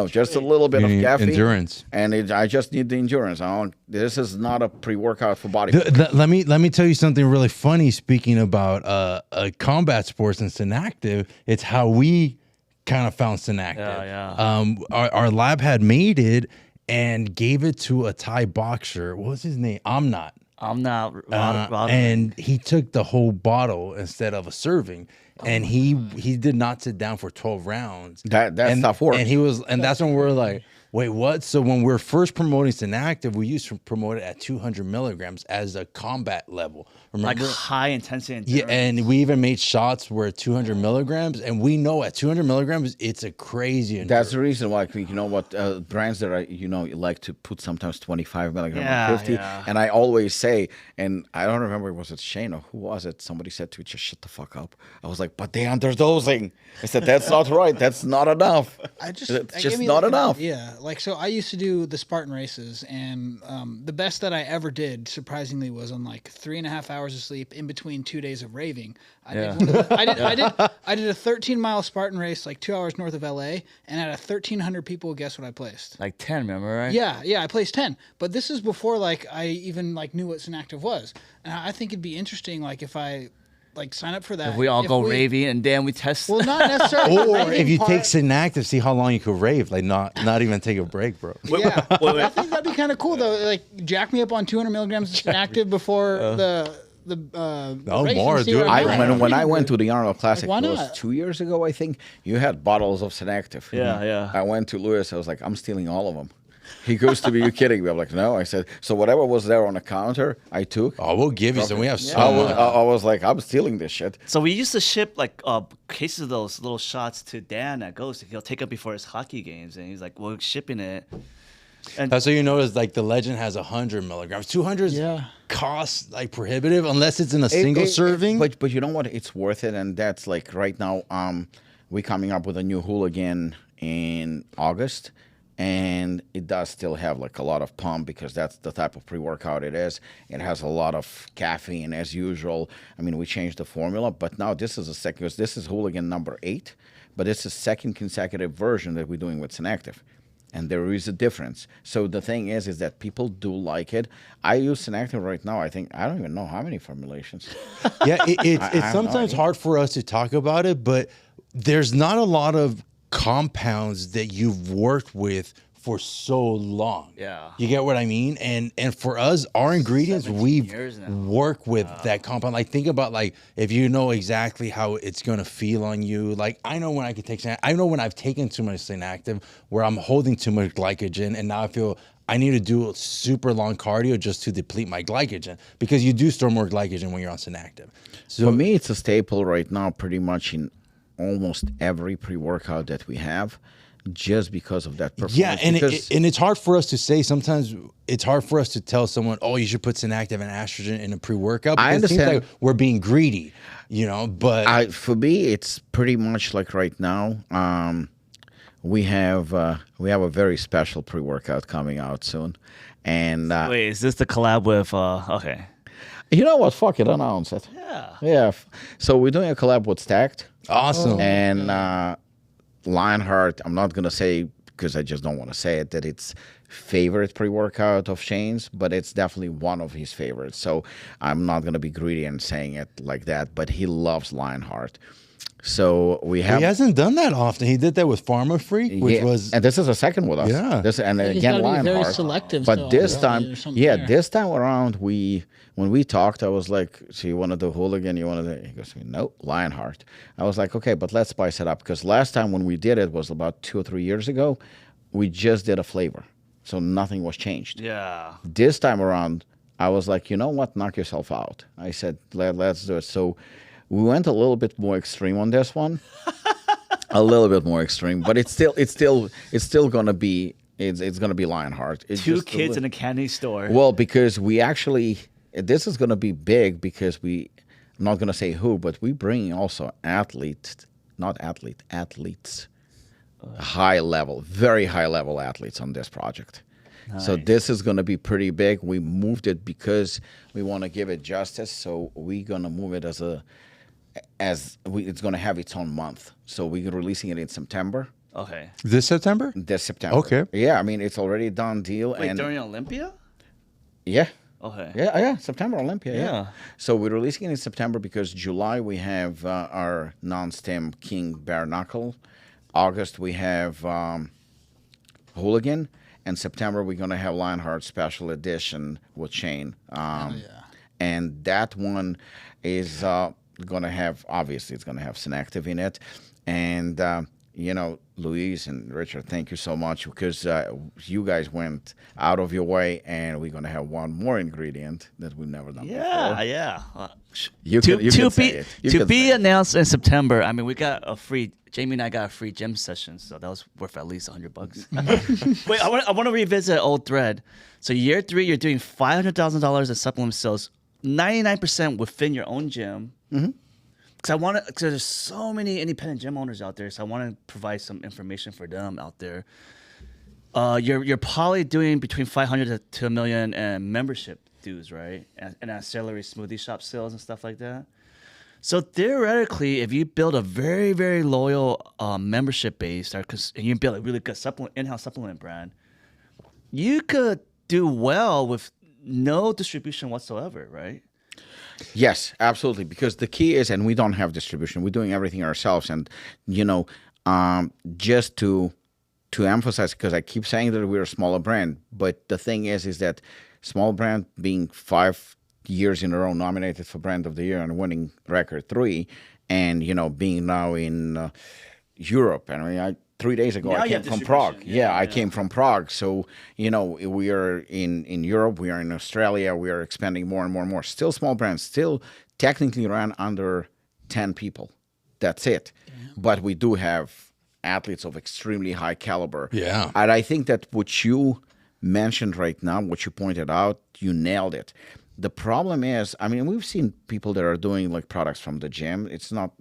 Just a little bit of caffeine. Endurance. And I just need the endurance. This is not a pre-workout for bodybuilders. Let me tell you something really funny. Speaking about combat sports and senactiv, it's how we kind of found senactiv. Our lab had made it and gave it to a Thai boxer. What was his name? I'm not. And he took the whole bottle instead of a serving, and he did not sit down for 12 rounds. That's tough work. And that's when we're like, wait, what? So when we're first promoting senactiv, we used to promote it at 200 milligrams as a combat level. Remember? Like high intensity endurance. Yeah, and we even made shots where 200 milligrams, and we know at 200 milligrams, it's a crazy endurance. That's the reason why, brands that like to put sometimes 25 milligrams or 50. Yeah. And I always say, and I don't remember, was it Shane or who was it? Somebody said to me, just shut the fuck up. I was like, but they underdosing. I said, that's not right. That's not enough. It's just not enough. Yeah. Like, so I used to do the Spartan races, and the best that I ever did, surprisingly, was on like 3.5 hours of sleep in between 2 days of raving. I did a 13-mile Spartan race, like 2 hours north of LA, and at 1,300 people, guess what I placed? Like 10, remember, right? Yeah, I placed 10. But this is before like I even like knew what senactiv was. And I think it'd be interesting, like if I like sign up for that. If we all go raving and then we test. Well, not necessarily. Or if you take senactiv, see how long you could rave. Like not even take a break, bro. Yeah, I think that'd be kind of cool though. Like jack me up on 200 milligrams of senactiv before the race more, and see dude. what I'm doing. When I went to the Arnold Classic, Like, it was 2 years ago, I think, you had bottles of senactiv. Yeah. I went to Lewis. I was like, I'm stealing all of them. He goes to me, you kidding me? I'm like, no. I said, so whatever was there on the counter, I took. Oh, we'll give you some. We have so much. I was like, I'm stealing this shit. So we used to ship like cases of those little shots to Dan at Ghost. He'll take it before his hockey games, and he's like, we're shipping it. And that's how you notice, like the Legend has 100 milligrams. 200 costs like prohibitive unless it's in a single serving. But you know what? It's worth it, and that's like right now. We're coming up with a new Hooligan in August. And it does still have like a lot of pump because that's the type of pre-workout it is. It has a lot of caffeine as usual. I mean, we changed the formula, but now this is this is Hooligan number 8, but it's the second consecutive version that we're doing with senactiv. and there is a difference. So the thing is that people do like it. I use senactiv right now. I don't even know how many formulations. Yeah, it's have no sometimes idea. hard for us to talk about it, but there's not a lot of compounds that you've worked with for so long. Yeah. You get what I mean? And for us, our ingredients, 17 we've years now. worked with that compound. Like, think about, like, if you know exactly how it's going to feel on you. Like, I know when I can take, I know when I've taken too much senactiv where I'm holding too much glycogen, and now I feel I need to do super long cardio just to deplete my glycogen, because you do store more glycogen when you're on senactiv. So For me, it's a staple right now, pretty much in almost every pre-workout that we have, just because of that performance. yeah, and Because- and it's hard for us to say. Sometimes it's hard for us to tell someone, "Oh, you should put senactiv and astragin in a pre-workout." I Because it seems understand. like we're being greedy, you know. But for me, it's pretty much like right now. We have a very special pre-workout coming out soon, and Wait, is this the collab with? Okay. you know what? Fuck it, announce it. Yeah. Yeah. So we're doing a collab with Stacked awesome. and Lionheart. I'm not gonna say, because I just don't want to say it, that it's favorite pre-workout of Shane's, but it's definitely one of his favorites. So I'm not gonna be greedy and saying it like that. But he loves Lionheart. So we have. He hasn't done that often. He did that with Pharma Freak, which Yeah, was and this is a second with us. Yeah. This and He's again gotta be very Lionheart. selective But still, this obviously, time, there's something yeah, there. this time around, when we talked, I was like, "So you want to do Hooligan? You want to do?" He goes, "No, Lionheart." I was like, "Okay, but let's spice it up," because last time when we did it was about 2 or 3 years ago. We just did a flavor, so nothing was changed. Yeah. This time around, I was like, you know what? Knock yourself out. I said, let's do it. So we went a little bit more extreme on this one. A little bit more extreme, but it's still gonna be gonna be Lionheart. It's Two just a kids li- in a candy store. Well, because we actually this is gonna be big because I'm not gonna say who, but we bring also athletes, high level, very high level athletes on this project. So this is going to be pretty big. We moved it because we want to give it justice. So we're going to move it it's going to have its own month. So we're releasing it in September. Okay. this September. This September. Okay. Yeah, I mean it's already a done deal. Wait, and during Olympia? yeah. Okay. Yeah, September Olympia. Yeah. Yeah. So we're releasing it in September because July we have our non-stem King Bare Knuckle. August we have Hooligan, and September we're gonna have Lionheart Special Edition with Shane. And that one is gonna have, obviously it's gonna have senactiv in it, and Luis and Richard, thank you so much, because you guys went out of your way, and we're gonna have one more ingredient that we've never done Yeah, before. yeah. You can say it. You to can be say it. announced in September. I mean, we got a free. Jamie and I got a free gym session, so that was worth at least $100. Wait, I want to revisit an old thread. So year 3, you're doing $500,000 in supplement sales, 99% within your own gym. Because because there's so many independent gym owners out there, so I want to provide some information for them out there. You're probably doing between 500 to $1 million in membership dues, right? And ancillary smoothie shop sales and stuff like that. So theoretically, if you build a very, very loyal membership base, and you build a really good in-house supplement brand, you could do well with no distribution whatsoever, right? Yes, absolutely. Because the key is, and we don't have distribution. We're doing everything ourselves. And just to emphasize, because I keep saying that we're a smaller brand, but the thing is that small brand being 5 years in a row nominated for Brand of the Year and winning record 3, and being now in Europe. And I mean, 3 days ago Now I you came have from Prague. distribution. I came from Prague. So we are in Europe, we are in Australia, we are expanding more and more and more. Still small brands, still technically ran under 10 people. That's it. But we do have athletes of extremely high caliber. Yeah. And I think that what you mentioned right now, what you pointed out, you nailed it. The problem is, I mean, we've seen people that are doing like products from the gym.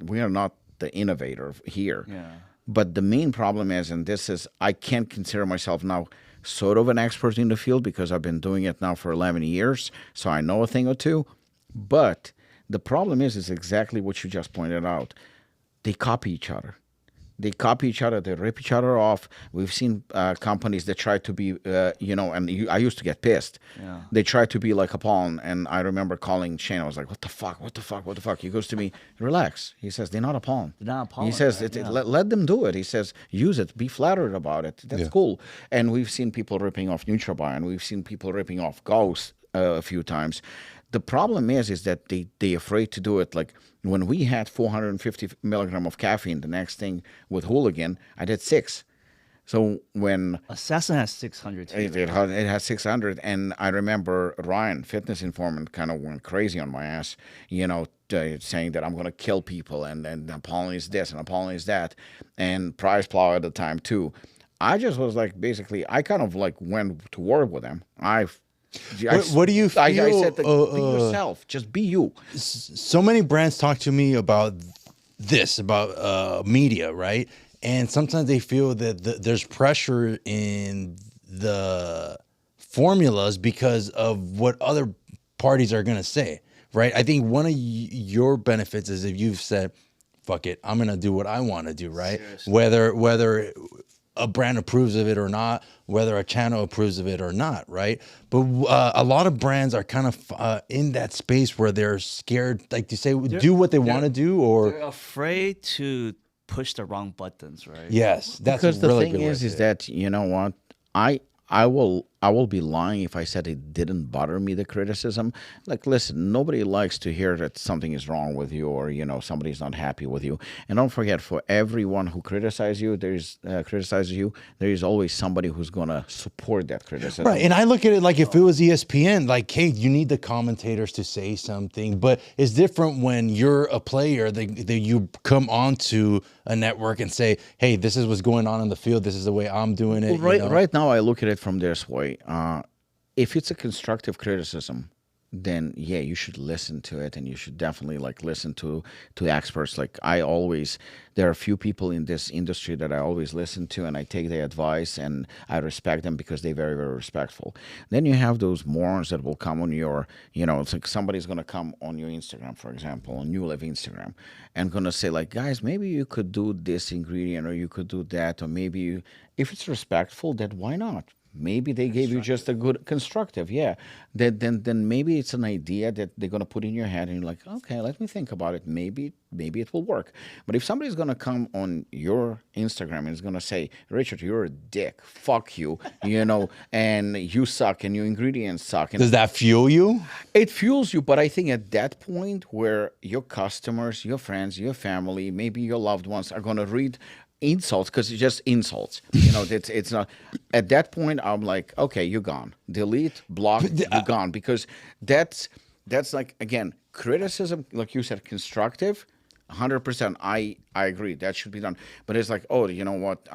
We are not the innovator here. Yeah. But the main problem is, and this is, I can't consider myself now sort of an expert in the field because I've been doing it now for 11 years. So I know a thing or two. But the problem is exactly what you just pointed out. They copy each other. They copy each other. They rip each other off. We've seen companies that try to be, I used to get pissed. Yeah. They try to be like Apollon, and I remember calling Shane. I was like, "What the fuck? What the fuck? What the fuck?" He goes to me, "Relax." He says, "They're not Apollon." They're not Apollon, He says, right? Yeah. Let them do it." He says, "Use it. Be flattered about it. That's cool." And we've seen people ripping off NutraBio, and we've seen people ripping off Ghost a few times. The problem is that they afraid to do it. Like when we had 450 milligram of caffeine, the next thing with Hooligan, I did 6. So when Assassin has 600 too. it has 600, and I remember Ryan, fitness informant, kind of went crazy on my ass, saying that I'm going to kill people, and Apollon is this and Apollon is that, and Price Plow at the time too. I just was like, basically, I kind of like went to war with them. What do you feel? I said, be yourself. Just be you. So many brands talk to me about this, about media, right? And sometimes they feel that there's pressure in the formulas because of what other parties are going to say, right? I think one of your benefits is if you've said, fuck it, I'm going to do what I want to do, right? Seriously. Whether a brand approves of it or not, whether a channel approves of it or not, right? But a lot of brands are kind of in that space where they're scared, like to say, do what they want to do, or they're afraid to push the wrong buttons, right? yes, that's Because a the really thing good way to is say it. that, you know what, I will be lying if I said it didn't bother me, the criticism. Like, listen, nobody likes to hear that something is wrong with you, or somebody's not happy with you. And don't forget, for everyone who criticizes you, there is always somebody who's gonna support that criticism. Right, and I look at it like if it was ESPN, like, hey, you need the commentators to say something, but it's different when you're a player that you come onto a network and say, hey, this is what's going on in the field, this is the way I'm doing it. Well, right now, I look at it from this way. If it's a constructive criticism, then yeah, you should listen to it, and you should definitely listen to experts. Like there are a few people in this industry that I always listen to, and I take their advice, and I respect them because they're very, very respectful. Then you have those morons that will come on your, it's like somebody's gonna come on your Instagram, for example, on NuLiv Instagram, and gonna say like, guys, maybe you could do this ingredient, or you could do that, or maybe if it's respectful, then why not? Maybe they gave you just a good constructive, yeah. Then maybe it's an idea that they're gonna put in your head, and you're like, okay, let me think about it. Maybe it will work. But if somebody's gonna come on your Instagram and is gonna say, Richard, you're a dick, fuck you, and you suck, and your ingredients suck, and Does that fuel you? it fuels you. But I think at that point where your customers, your friends, your family, maybe your loved ones are gonna read insults, because it's just insults. It's not. At that point, I'm like, okay, you're gone. Delete, block, you're gone. Because that's like, again, criticism, like you said, constructive, 100%. I agree, that should be done. But it's like, oh, you know what?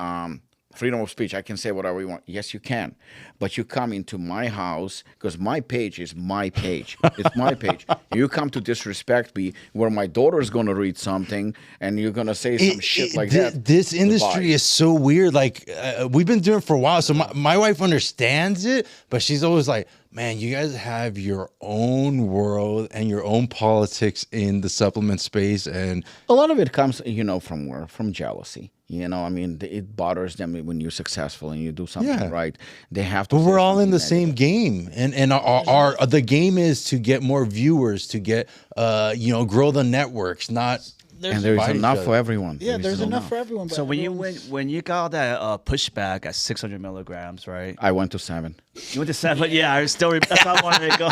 Freedom of speech. I can say whatever you want. Yes, you can. But you come into my house, because my page is my page. It's my page. You come to disrespect me, where my daughter is going to read something, and you're going to say some shit like that. This industry is so weird. Like, we've been doing it for a while. So my wife understands it, but she's always like, man, you guys have your own world and your own politics in the supplement space. And a lot of it comes, from where? From jealousy. It bothers them when you're successful and you do something right. They have to. But we're all in the negative. same game, and our the game is to get more viewers, to get grow the networks, not. And there's enough for everyone. Yeah, there's enough for everyone. But So when you got that pushback at 600 milligrams, right? I went to 7. You went to 7. Yeah, I still. That's how I wanted to go.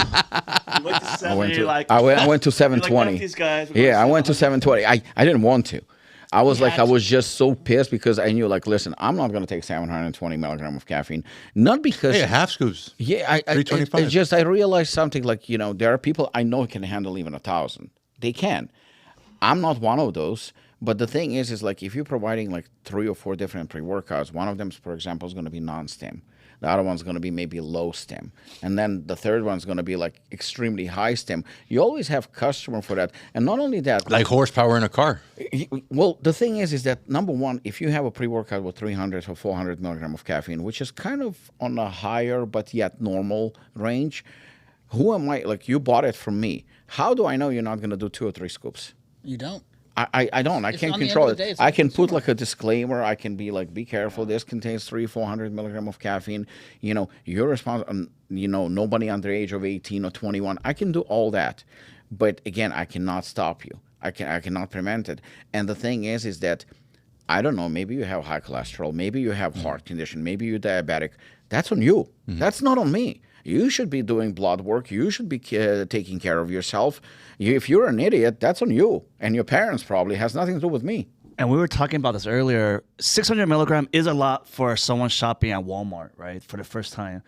You went to 7. I went to 720. Like, these guys. Yeah, I went to 720. I didn't want to. I was I was just so pissed because I knew, listen, I'm not going to take 720 milligrams of caffeine. Not because. Hey, half scoops. Yeah, 325. It's just I realized something there are people I know can handle even 1,000. They can. I'm not one of those. But the thing is if you're providing 3 or 4 different pre-workouts, one of them, for example, is going to be non-stim. The other one's going to be maybe low stim. And then the third one's going to be extremely high stim. You always have customer for that. And not only that. Like horsepower in a car. Well, the thing is that, number one, if you have a pre-workout with 300 or 400 milligrams of caffeine, which is kind of on a higher but yet normal range, who am I? You bought it from me. How do I know you're not going to do 2 or 3 scoops? you don't. I don't. I can't on the end control of the day, it. it's I like can put consumer. like a disclaimer. I can be like, be careful. This contains 400 milligram of caffeine. You know, you're responsible. You know, nobody under the age of 18 or 21. I can do all that, but again, I cannot stop you. I cannot prevent it. And the thing is that I don't know. Maybe you have high cholesterol. Maybe you have heart condition. Maybe you're diabetic. That's on you. That's not on me. You should be doing blood work. You should be taking care of yourself. If you're an idiot, that's on you. And your parents probably has nothing to do with me. And we were talking about this earlier. 600 milligram is a lot for someone shopping at Walmart, right, for the first time.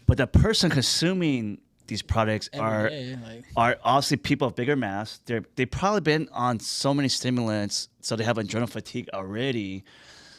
But the person consuming these products Every day, like- are obviously people of bigger mass. They've probably been on so many stimulants, so they have adrenal fatigue already.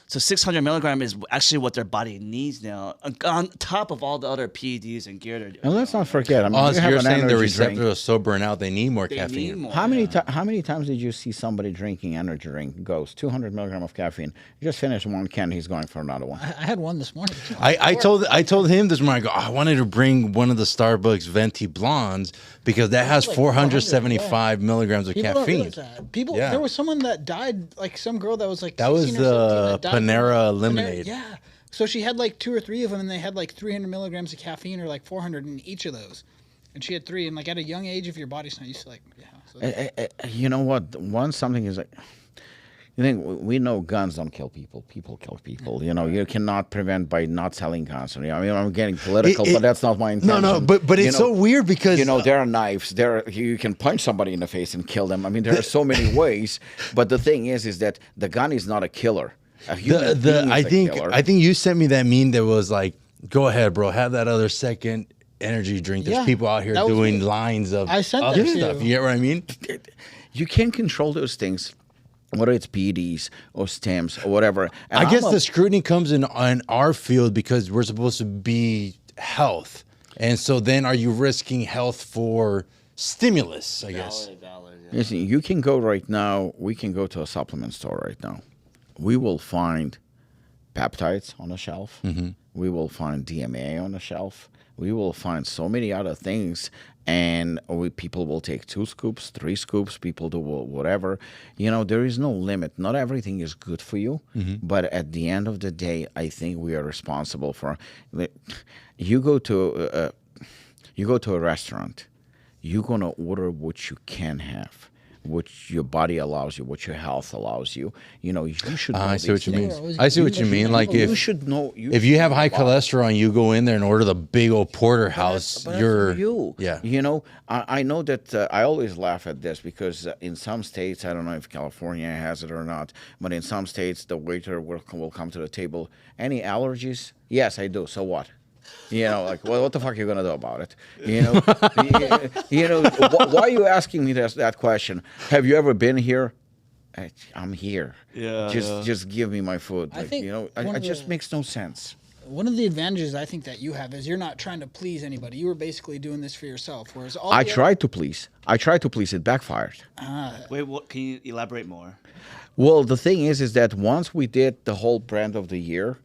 So 600 milligram is actually what their body needs now, on top of all the other PEDs and gear they're doing. And let's not forget. I mean, Oh, you so have you're an saying the energy receptors drink. are so burnt out, they need more They caffeine. need more. How many times did you see somebody drinking energy drink goes 200 milligram of caffeine? You just finished one can, he's going for another one. I had one this morning. Too. I told him this morning. I go, I wanted to bring one of the Starbucks venti blondes because that has like 475 milligrams of People don't caffeine. realize that. People, Yeah. there was someone that died, like some girl that was like That was 16 or 17 the that died from Panera Panera- lemonade. Yeah. So she had like 2 or 3 of them, and they had like 300 milligrams of caffeine, or like 400 in each of those. And she had 3, and like at a young age, if your body's not used to like, yeah. So You know what? Once something is like, you think we know guns don't kill people. People kill people. You know, you cannot prevent by not selling guns. You know, I mean, I'm getting political, but that's not my intention. No, but You it's know, so weird because you know there are knives. You can punch somebody in the face and kill them. I mean, there are so many ways. But the thing is that the gun is not a killer. A human being is a killer. I think you sent me that meme that was like, go ahead, bro, have that other second energy drink. There's Yeah, people out here that was doing me. lines of I sent other that to stuff. you. You get what I mean? You can control those things, whether it's PEDs or stems or whatever. And I guess I'm the scrutiny comes in on our field because we're supposed to be health. And so then are you risking health for stimulus, I guess? Listen, you can go right now. We can go to a supplement store right now. We will find peptides on the shelf. We will find DMA on the shelf. We will find so many other things, and people will take 2 scoops, 3 scoops. People do whatever. You know, there is no limit. Not everything is good for you, but at the end of the day, I think we are responsible for. You go to a restaurant. You're gonna order what you can have, what your body allows you, what your health allows you. You know, you should know I see what these you mean. things. I see what you mean. Like You if should know. if you have high should know about it. cholesterol and you go in there and order the big old porterhouse, But that's you're for you. yeah. You know, I know that I always laugh at this because in some states, I don't know if California has it or not, but in some states, the waiter will come to the table. Any allergies? Yes, I do. So what? You know, like, well, what the fuck are you gonna do about it? You know, why are you asking me that question? Have you ever been here? I'm here. Yeah, Just give me my food. I Like, think you know, one it of just the- makes no sense. one of the advantages I think that you have is you're not trying to please anybody. You were basically doing this for yourself. Whereas all I the tried to please. It backfired. Wait, what? Can you elaborate more? Well, the thing is that once we did the whole brand of the year,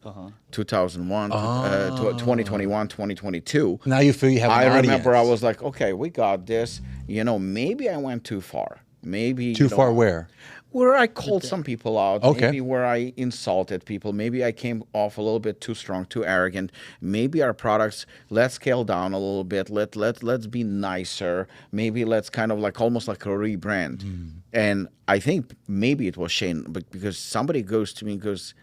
2001, 2021, 2022, Now you feel you have an I remember I audience. was like, okay, we got this. You know, maybe I went too far. Maybe Too you know, far where? Where I called some people out, Okay. maybe where I insulted people, maybe I came off a little bit too strong, too arrogant. Maybe our products, let's scale down a little bit. Let's be nicer. Maybe let's kind of like almost like a rebrand. And I think maybe it was Shane, but because somebody goes to me and goes,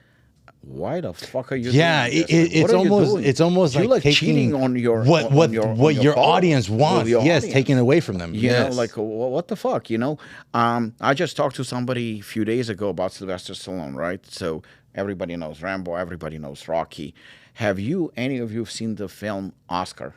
"Why the fuck are you?" Yeah, doing this? Like, what are you doing? it's almost You're like taking cheating on your what on your followers, audience on wants. your Yes, audience. taking away from them. You yes. know, like what the fuck, you know? I just talked to somebody a few days ago about Sylvester Stallone, right? So everybody knows Rambo, everybody knows Rocky. Have you, any of you, seen the film Oscar?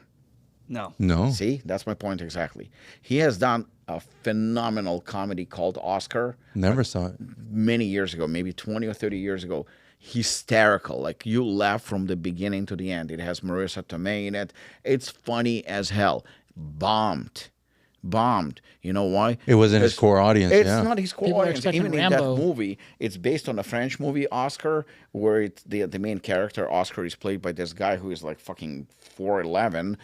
No. no. See, that's my point exactly. He has done a phenomenal comedy called Oscar Never saw it. many years ago, maybe 20 or 30 years ago. Hysterical. Like, you laugh from the beginning to the end. It has Marissa Tomei in it. It's funny as hell. Bombed. You know why? It wasn't his Because core audience. It's yeah. not his core People are audience. expecting Even Rambo. in that movie, it's based on a French movie, Oscar, where the main character, Oscar, is played by this guy who is like fucking 4'11",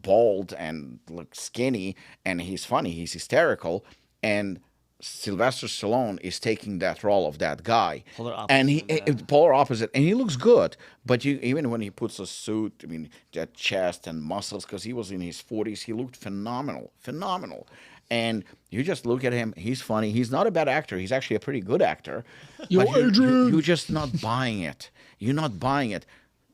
bald and like skinny, and he's funny. He's hysterical. And Sylvester Stallone is taking that role of that guy, Polar and opposite, polar opposite, and he looks good. But even when he puts a suit, I mean, that chest and muscles, because he was in his 40s, he looked phenomenal, phenomenal. And you just look at him; he's funny. He's not a bad actor. He's actually a pretty good actor. Yo, But Adrian! you're just not buying it. You're not buying it.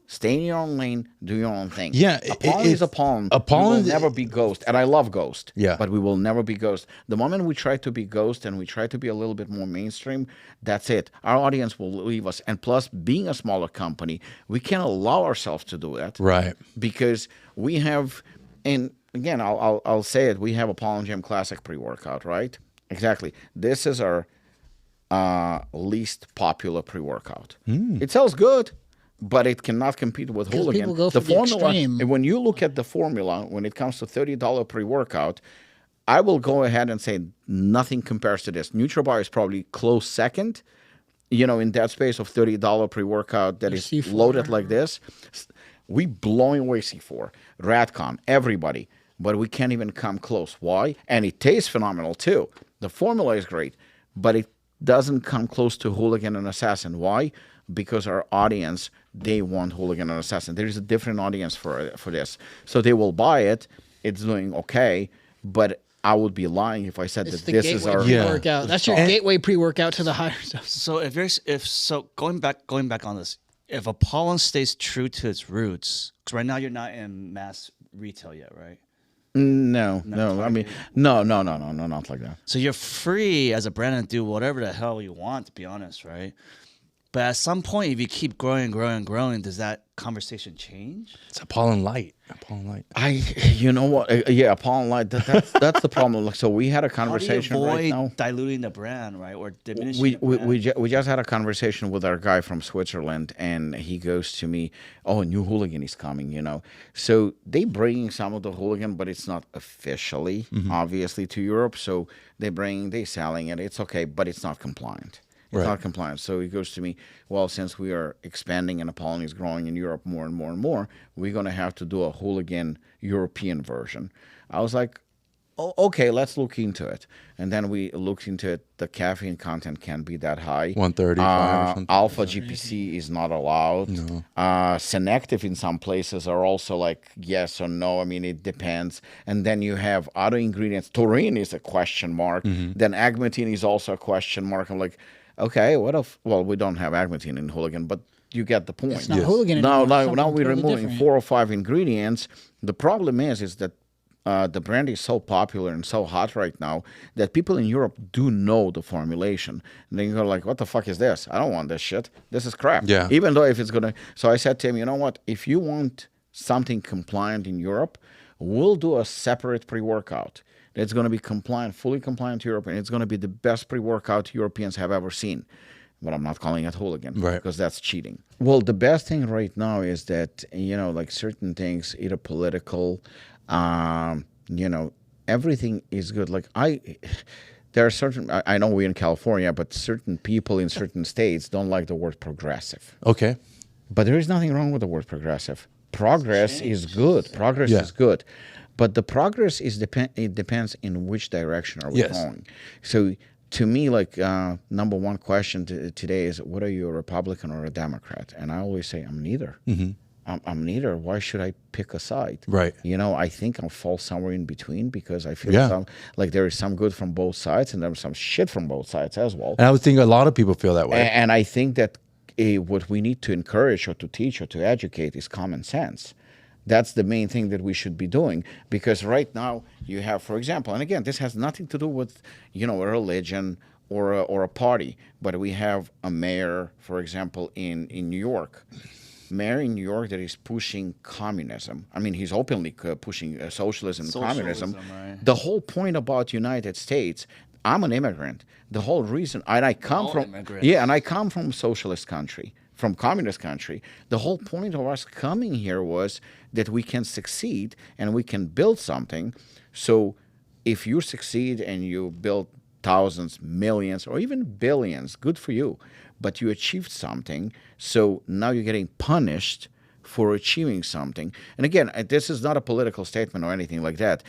Stay in your own lane, do your own thing. Yeah, Apollon is Apollon. Apollon will never be Ghost, and I love Ghost. Yeah. But we will never be Ghost. The moment we try to be Ghost and we try to be a little bit more mainstream, that's it. Our audience will leave us. And plus, being a smaller company, we can't allow ourselves to do that. Right. Because we have, and again, I'll say it. We have Apollon Gym Classic pre-workout, right? Exactly. This is our least popular pre-workout. It sells good, but it cannot compete with Hooligan. people go for the extreme. And when you look at the formula, when it comes to $30 pre-workout, I will go ahead and say nothing compares to this. NutriBar is probably close second, in that space of $30 pre-workout that is C4. loaded like this. We blowing away C4, Radcon, everybody, but we can't even come close. Why? And it tastes phenomenal too. The formula is great, but it doesn't come close to Hooligan and Assassin. Why? Because our audience, they want Hooligan and Assassin. There is a different audience for this. So they will buy it. It's doing okay, but I would be lying if I said It's that the this gateway is our pre-workout. That's your gateway pre-workout to the higher stuff. So going back on this, if Apollon stays true to its roots, because right now you're not in mass retail yet, right? No. I mean, no, not like that. So you're free as a brand to do whatever the hell you want, to be honest, right? But at some point, if you keep growing, does that conversation change? It's Apollon Light. Apollon Light. You know what? Yeah, Apollon Light. That's the problem. Like, so we had a conversation How do you right avoid now. diluting the brand, right, or diminishing We the brand? we just had a conversation with our guy from Switzerland, and he goes to me, "Oh, a new Hooligan is coming." So they bringing some of the Hooligan, but it's not officially, obviously, to Europe. So they selling it. It's okay, but it's not compliant. It's Right. not compliant. So he goes to me, well, since we are expanding and Apollon is growing in Europe more and more and more, we're going to have to do a Hooligan European version. I was like, oh, okay, let's look into it. And then we looked into it. The caffeine content can't be that high. 135 or something. Alpha GPC is not allowed. No. Senactiv in some places are also like yes or no. I mean, it depends. And then you have other ingredients. Taurine is a question mark. Then agmatine is also a question mark. I'm like, okay, what if? Well, we don't have agmatine in Hooligan, but you get the point. It's not Hooligan anymore. It's Now something we're totally removing different. 4 or 5 ingredients. The problem is that the brand is so popular and so hot right now that people in Europe do know the formulation. And then you go like, what the fuck is this? I don't want this shit. This is crap. Yeah. Even though if it's going to... So I said to him, you know what? If you want something compliant in Europe, we'll do a separate pre-workout. It's going to be compliant, fully compliant to Europe, and it's going to be the best pre-workout Europeans have ever seen. But I'm not calling it Hooligan, Right. because that's cheating. Well, the best thing right now is that, like certain things, either political, everything is good. Like there are certain, I know we're in California, but certain people in certain states don't like the word progressive. Okay. But there is nothing wrong with the word progressive. Progress is good. Progress is good. But the progress it depends in which direction are we going. So to me, like number one question today is, what are you, a Republican or a Democrat? And I always say, I'm neither. I'm neither. Why should I pick a side? Right. I think I'll fall somewhere in between because I feel like there is some good from both sides and there's some shit from both sides as well. And I would think a lot of people feel that way. And I think that what we need to encourage or to teach or to educate is common sense. That's the main thing that we should be doing, because right now you have, for example, and again, this has nothing to do with, a religion or a party, but we have a mayor, for example, in New York. Mayor in New York that is pushing communism. I mean, he's openly pushing socialism, communism. Right. The whole point about United States, I'm an immigrant. The whole reason, and I come from, immigrants. and I come from socialist country, from communist country. The whole point of us coming here was that we can succeed and we can build something. So if you succeed and you build thousands, millions, or even billions, good for you. But you achieved something, so now you're getting punished for achieving something. And again, this is not a political statement or anything like that.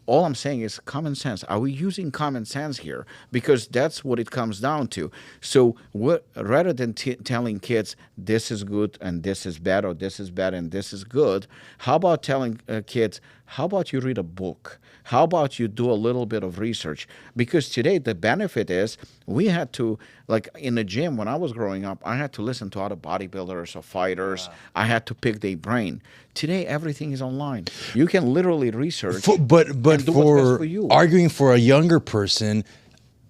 all I'm saying is common sense. Are we using common sense here? Because that's what it comes down to. So rather than telling kids this is good and this is bad, or this is bad and this is good, how about telling kids, how about you read a book? How about you do a little bit of research? Because today the benefit is we had to, like in the gym when I was growing up, I had to listen to other bodybuilders or fighters. I had to pick their brain. Today everything is online. You can literally research. But and do what's best for you. Arguing for a younger person,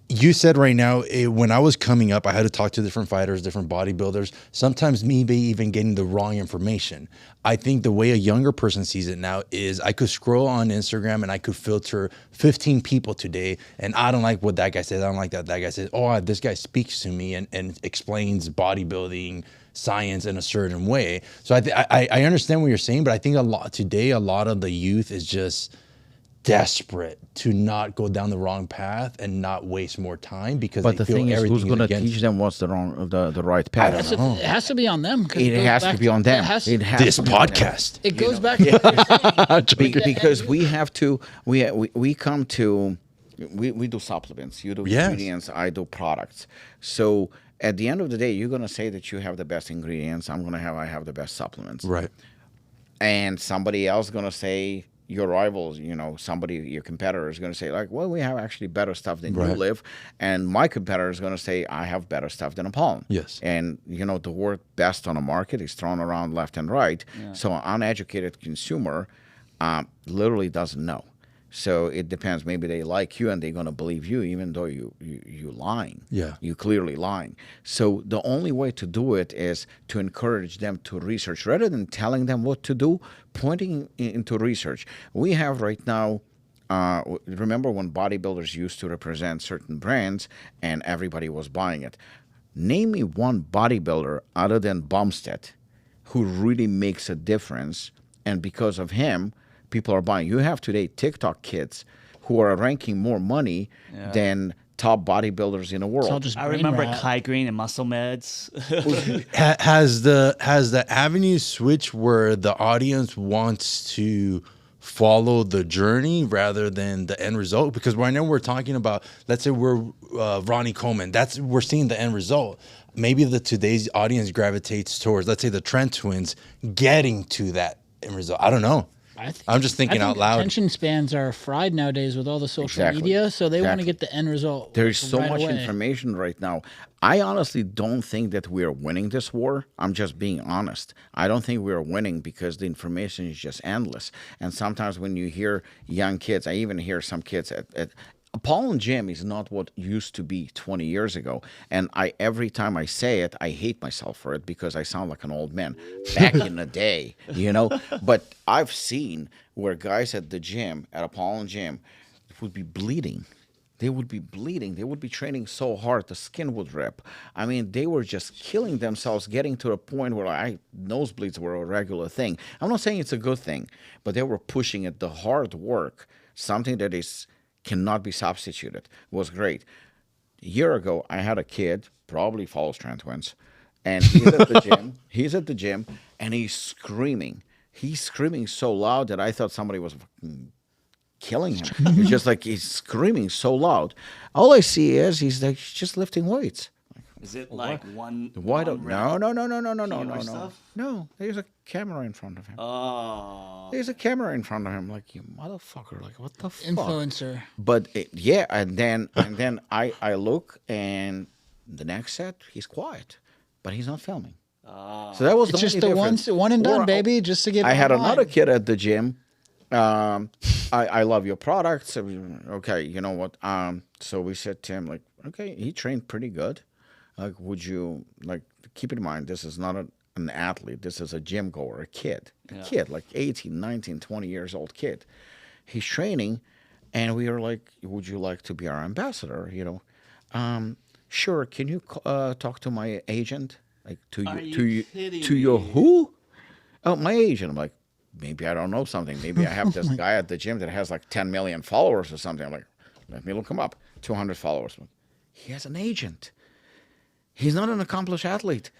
you said right now, when I was coming up, I had to talk to different fighters, different bodybuilders, sometimes maybe even getting the wrong information. I think the way a younger person sees it now is I could scroll on Instagram and I could filter 15 people today, and I don't like what that guy says. I don't like that guy says. Oh, this guy speaks to me and explains bodybuilding science in a certain way. So I understand what you're saying, but I think a lot of the youth is just desperate to not go down the wrong path and not waste more time because But they the feel thing is, everything who's going to against teach them what's the right path? It has to be on them. 'Cause It goes has back to be on them. It has It has this to be on them. podcast. It goes back to what you're saying. Because we have to, we come to, we do supplements, you do Yes. ingredients, I do products. So at the end of the day, you're going to say that you have the best ingredients. I have the best supplements. Right. And somebody else going to say, your rivals, your competitor is going to say like, well, we have actually better stuff than Right. NuLiv. And my competitor is going to say, I have better stuff than Apollon. Yes. And, the word best on the market is thrown around left and right. So an uneducated consumer literally doesn't know. So it depends. Maybe they like you and they're going to believe you, even though you lying. Yeah. You clearly lying. So the only way to do it is to encourage them to research rather than telling them what to do, pointing into research. We have right now, remember when bodybuilders used to represent certain brands and everybody was buying it. Name me one bodybuilder other than Bumstead who really makes a difference. And because of him, people are buying. You have today TikTok kids who are ranking more money than top bodybuilders in the world. It's all just I brain remember rot. Kai Green and Muscle Meds. Has the avenue switched where the audience wants to follow the journey rather than the end result? Because right now we're talking about, let's say we're Ronnie Coleman. We're seeing the end result. Maybe today's audience gravitates towards, let's say, the Trent twins getting to that end result. I don't know. I'm just thinking out loud. Attention spans are fried nowadays with all the social Exactly. media, so they want to Exactly. get the end result. There's so right much away. information right now. I honestly don't think that we are winning this war. I'm just being honest. I don't think we are winning because the information is just endless. And sometimes when you hear young kids, I even hear some kids at Apollon Gym is not what used to be 20 years ago. And every time I say it, I hate myself for it because I sound like an old man back in the day, But I've seen where guys at the gym, at Apollon Gym, would be bleeding. They would be bleeding. They would be training so hard, the skin would rip. I mean, they were just killing themselves, getting to a point where nosebleeds were a regular thing. I'm not saying it's a good thing, but they were pushing it. The hard work, something that cannot be substituted, was great. A year ago, I had a kid, probably follows Trent twins, and he's at the gym. He's at the gym, and he's screaming. He's screaming so loud that I thought somebody was killing him. It's just like he's screaming so loud. All I see is he's just lifting weights. Is it like one? Why don't? No. Keto stuff? No, there's a camera in front of him. Oh. There's a camera in front of him. Like, you motherfucker! Like, what the fuck? Influencer. But and then I look, and the next set he's quiet, but he's not filming. So that was It's the just only the difference. one and done, Or baby. Just to get. I had online. another kid at the gym. I love your products. Okay, you know what? So we said to him, like, okay, he trained pretty good. Like, would you, like, keep in mind, this is not an athlete. This is a gym goer, a kid, like 18, 19, 20 years old kid. He's training, and we are like, would you like to be our ambassador? Sure. Can you talk to my agent? Like, to your who? Oh, my agent. I'm like, maybe I don't know something. Maybe I have this guy at the gym that has like 10 million followers or something. I'm like, let me look him up. 200 followers. He has an agent. He's not an accomplished athlete.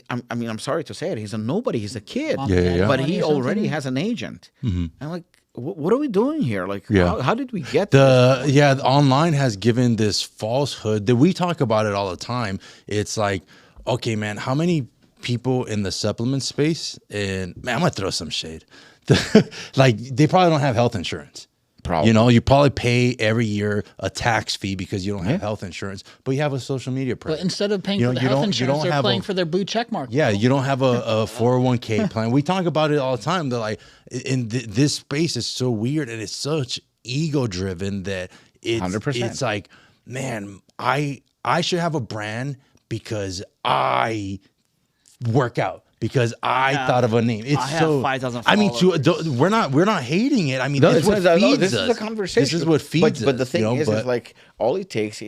I'm sorry to say it. He's a nobody. He's a kid. Yeah. But Money he or already something? has an agent. I'm like, what are we doing here? Like, Yeah. how did we get The online has given this falsehood that we talk about it all the time. It's like, okay, man, how many people in the supplement space, and man, I'm gonna throw some shade. Like, they probably don't have health insurance. Probably. You know, you probably pay every year a tax fee because you don't have health insurance, but you have a social media presence. But instead of paying You for know, the you health don't- you insurance, don't they're have paying a- for their blue check mark. Yeah, you don't have a 401k plan. We talk about it all the time. They're like, this space is so weird and it's such ego driven that it's 100%. It's like, man, I should have a brand because I work out. Because I thought of a name. It's I have so 5,000 I mean, followers. we're not hating it. I mean, No, it's what feeds this us. is a conversation. This is what feeds us. But the thing you know, is like all it takes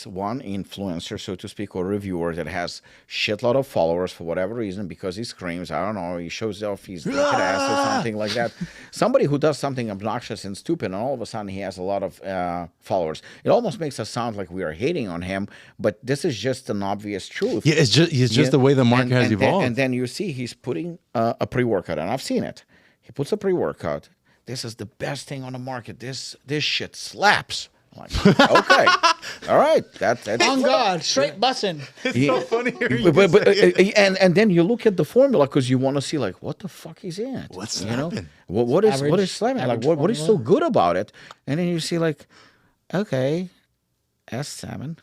one influencer, so to speak, or reviewer that has shitload of followers for whatever reason because he screams, I don't know, he shows off his naked ass or something like that. Somebody who does something obnoxious and stupid, and all of a sudden he has a lot of followers. It almost makes us sound like we are hating on him, but this is just an obvious truth. yeah, it's just the way the market has evolved. And then you see he's putting a pre-workout, and I've seen it. He puts a pre-workout. This is the best thing on the market. This shit slaps. I'm like, okay, all right, that's On God, straight bussin'. It's so funny hearing you but say it. and then you look at the formula because you want to see like what the fuck is in it. What's you know? slapping? What is Average- slapping? Like average what is so formula. good about it? And then you see like, okay, S7,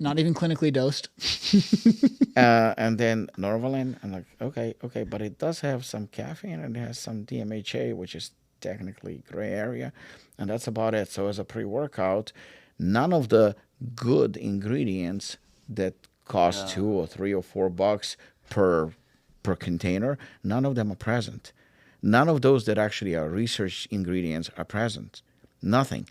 Not even clinically dosed. and then Norvalin. I'm like, okay, but it does have some caffeine and it has some DMHA, which is technically gray area, and that's about it. So as a pre-workout, none of the good ingredients that cost $2 or $3 or $4 per container, none of them are present. None of those that actually are research ingredients are present. Nothing.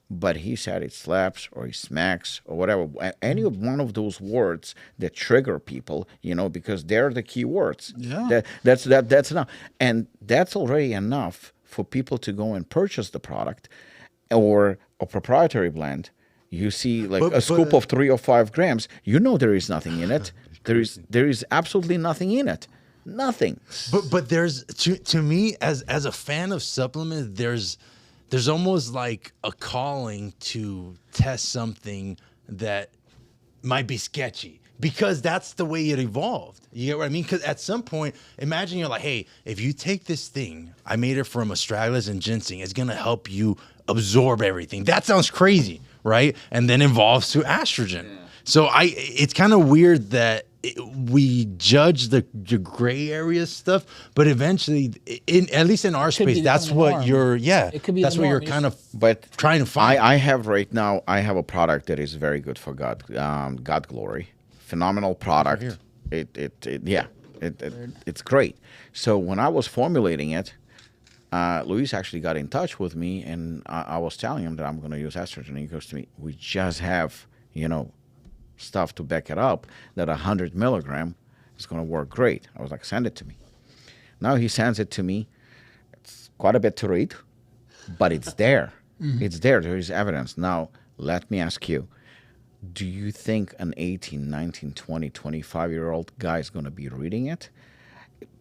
But he said it slaps or he smacks or whatever. Any of one of those words that trigger people, you know, because they're the key words. Yeah. That's enough. And that's already enough for people to go and purchase the product or a proprietary blend. You see like a scoop of 3 or 5 grams, you know there is nothing in it. There is absolutely nothing in it. Nothing. But there's to me as a fan of supplements, there's almost like a calling to test something that might be sketchy because that's the way it evolved. You get what I mean? Because at some point, imagine you're like, hey, if you take this thing, I made it from astragalus and ginseng, it's gonna help you absorb everything. That sounds crazy, right? And then evolves to estrogen. Yeah. So it's kind of weird that we judge the gray area stuff, but eventually, at least in our space, that's what It could be that's the what you're norm. kind of But trying to find. I have right now, I have a product that is very good for God Glory. Phenomenal product. It's great. So when I was formulating it, Luis actually got in touch with me, and I was telling him that I'm going to use estrogen. He goes to me, we just have, stuff to back it up that 100 milligram is going to work great. I was like, send it to me. Now he sends it to me. It's quite a bit to read, but it's there. Mm-hmm. It's there. There is evidence. Now, let me ask you, do you think an 18, 19, 20, 25-year-old guy is going to be reading it?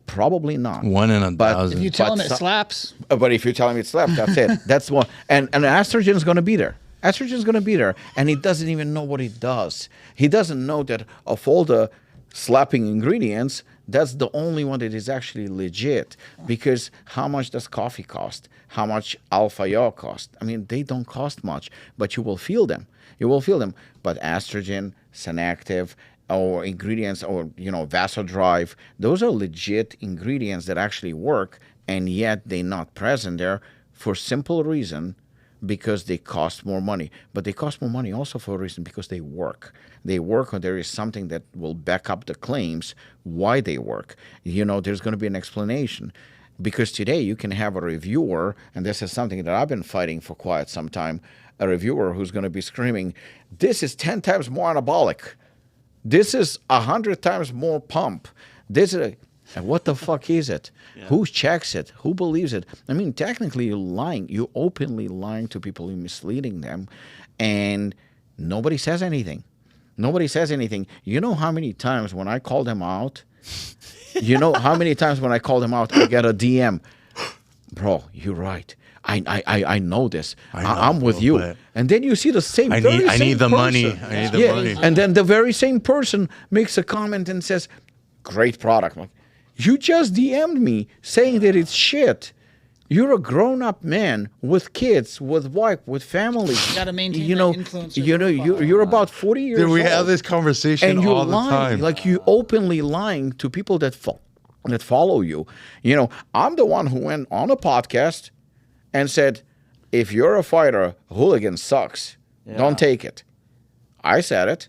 Probably not. 1 in 1,000. If you tell him it slaps. But if you tell him it slaps, that's it. That's one. And estrogen is going to be there. Estrogen is going to be there, and he doesn't even know what it does. He doesn't know that of all the slapping ingredients, that's the only one that is actually legit. Because how much does coffee cost? How much alpha yaw cost? I mean, they don't cost much, but you will feel them. You will feel them. But estrogen, senactiv, or ingredients, or vasodrive, those are legit ingredients that actually work, and yet they're not present there for simple reason. Because they cost more money. But they cost more money also for a reason, because they work. They work, or there is something that will back up the claims why they work. There's going to be an explanation. Because today you can have a reviewer, and this is something that I've been fighting for quite some time, a reviewer who's going to be screaming, this is 10 times more anabolic. This is 100 times more pump. And what the fuck is it? Yeah. Who checks it? Who believes it? I mean, technically, you're lying. You're openly lying to people. You're misleading them. And nobody says anything. Nobody says anything. You know how many times when I call them out, I get a DM. bro, you're right. I know this. I know, I'm with you. but And then you see the same. I very need same the money. person. I need the money. And then the very same person makes a comment and says, "Great product." I'm like, you just DM'd me saying that it's shit. You're a grown-up man with kids, with wife, with family. You gotta maintain You know, that influencer you're about 40 years Dude, we old. have this conversation And you're all the lying, time. like you openly lying to people that follow you. You know, I'm the one who went on a podcast and said, if you're a fighter, hooligan sucks. Don't take it. I said it.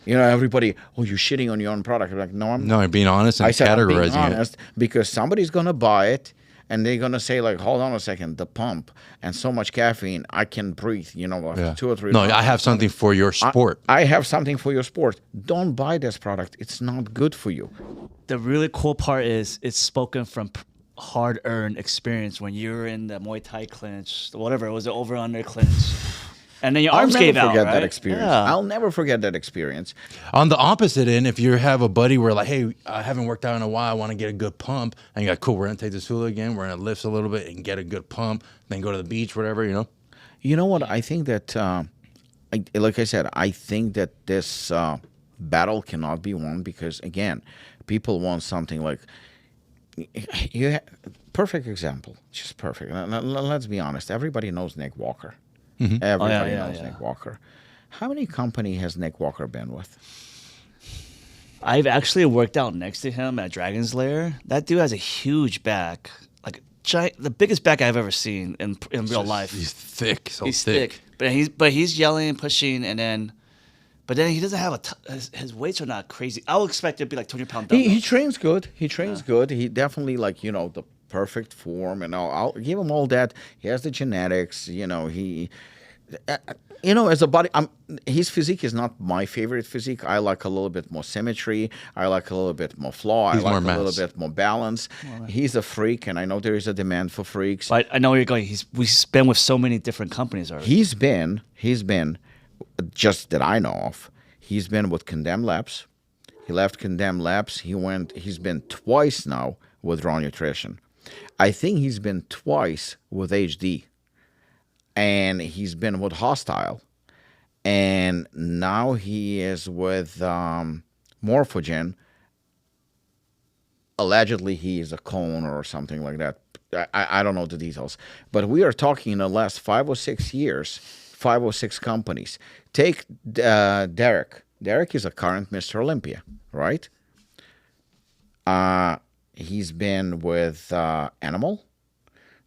You know, everybody, oh, you're shitting on your own product. I'm like, no, I'm No, I'm being honest and I said, I'm being categorizing it. honest because somebody's going to buy it and they're going to say, like, hold on a second, the pump and so much caffeine, I can breathe, you know, after Yeah. 2 or 3 No, months. I have something for your sport. I have something for your sport. Don't buy this product. It's not good for you. The really cool part is it's spoken from hard-earned experience when you were in the Muay Thai clinch, whatever it was, the over-under clinch, and then your arms gave out. I'll never forget right? that experience. Yeah. I'll never forget that experience. On the opposite end, if you have a buddy where like, hey, I haven't worked out in a while, I want to get a good pump, and you're like, cool, we're gonna take this hula again, we're gonna lift a little bit and get a good pump, then go to the beach, whatever, you know. You know what? I think that, like I said, I think that this battle cannot be won because, again, people want something like perfect example, just perfect. Let's be honest. Everybody knows Nick Walker. Everybody knows Nick Walker. How many company has Nick Walker been with? I've actually worked out next to him at Dragon's Lair. That dude has a huge back, like giant, the biggest back I've ever seen in real life. He's thick, so He's thick, but he's yelling, pushing, and then. But then he doesn't have his weights are not crazy. I would expect it to be like 200-pound dumbbell. He trains good. He trains good. He definitely like, you know, the perfect form and I'll give him all that. He has the genetics, you know, as a body, his physique is not my favorite physique. I like a little bit more symmetry. I like a little bit more flow. I like a little bit more balance. He's a freak, and I know there is a demand for freaks. But I know where you're going. We've been with so many different companies already. He's been, just that I know of, he's been with Condemned Labs. He left Condemned Labs. He's been twice now with Raw Nutrition. I think he's been twice with HD. And he's been with Hostile. And now he is with Morphogen. Allegedly, he is a clone or something like that. I don't know the details. But we are talking in the last 5 or 6 years, 5 or 6 companies. Take Derek. Derek is a current Mr. Olympia, right? He's been with Animal.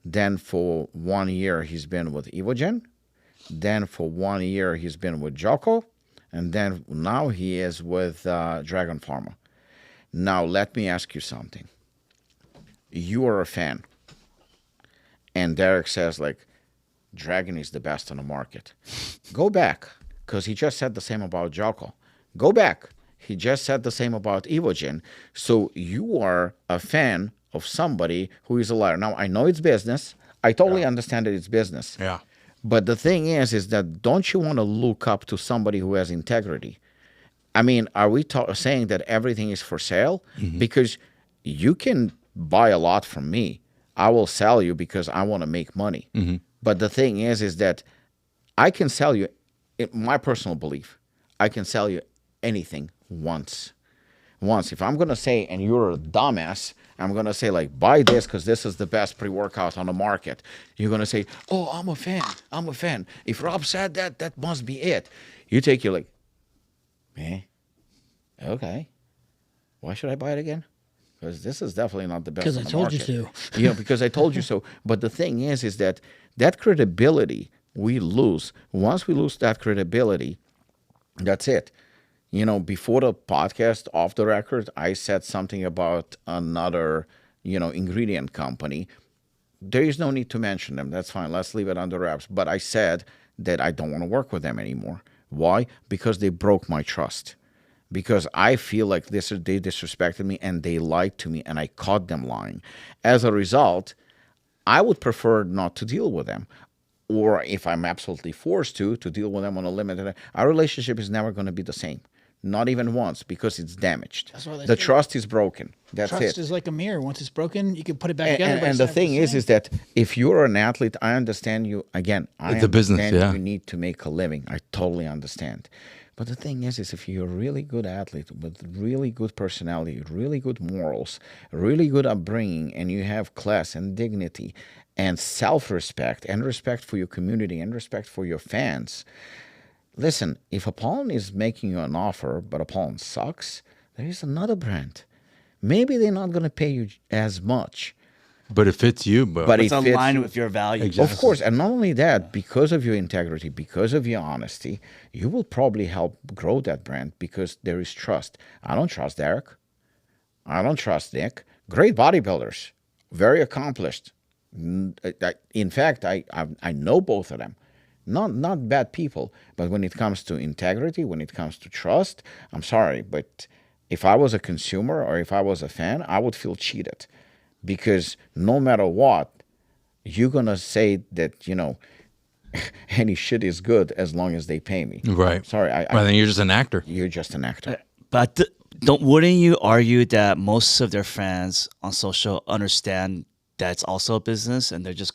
Then for 1 year, he's been with Evogen. Then for 1 year, he's been with Jocko. And then now he is with Dragon Pharma. Now, let me ask you something. You are a fan. And Derek says, like, Dragon is the best on the market. Go back, because he just said the same about Jocko. Go back. He just said the same about Evogen. So you are a fan of somebody who is a liar. Now, I know it's business. I totally understand that it's business. Yeah. But the thing is that don't you want to look up to somebody who has integrity? I mean, are we saying that everything is for sale? Mm-hmm. Because you can buy a lot from me. I will sell you because I want to make money. Mm-hmm. But the thing is that I can sell you, in my personal belief, I can sell you anything once. If I'm going to say, and you're a dumbass, I'm going to say, like, buy this because this is the best pre-workout on the market. You're going to say, oh, I'm a fan. If Rob said that, that must be it. You take, you're like, okay. Why should I buy it again? Because this is definitely not the best. Because I told you to. You know, because I told you so. But the thing is that credibility we lose. Once we lose that credibility, that's it. You know, before the podcast, off the record, I said something about another, ingredient company. There is no need to mention them. That's fine. Let's leave it under wraps. But I said that I don't want to work with them anymore. Why? Because they broke my trust. Because I feel like they disrespected me and they lied to me and I caught them lying. As a result, I would prefer not to deal with them. Or if I'm absolutely forced to deal with them on a limited, our relationship is never going to be the same. Not even once, because it's damaged. That's what they The say. trust is broken. That's Trust it. is like a mirror. Once it's broken, you can put it back together. And, but and it's the never thing is same. that if you're an athlete, I understand you. Again, I It's a business, understand yeah. you need to make a living. I totally understand. But the thing is if you're a really good athlete with really good personality, really good morals, really good upbringing, and you have class and dignity and self-respect and respect for your community and respect for your fans, listen, if Apollon is making you an offer, but Apollon sucks, there is another brand. Maybe they're not going to pay you as much. But it fits you. But It's it fits aligned you. with your values. Exactly. Of course, and not only that, because of your integrity, because of your honesty, you will probably help grow that brand because there is trust. I don't trust Derek. I don't trust Nick. Great bodybuilders, very accomplished. In fact, I know both of them. Not bad people, but when it comes to integrity, when it comes to trust, I'm sorry, but if I was a consumer or if I was a fan, I would feel cheated. Because no matter what, you're going to say that, any shit is good as long as they pay me. right. Sorry, I think you're just an actor. you're just an actor. But wouldn't you argue that most of their fans on social understand that it's also a business and they're just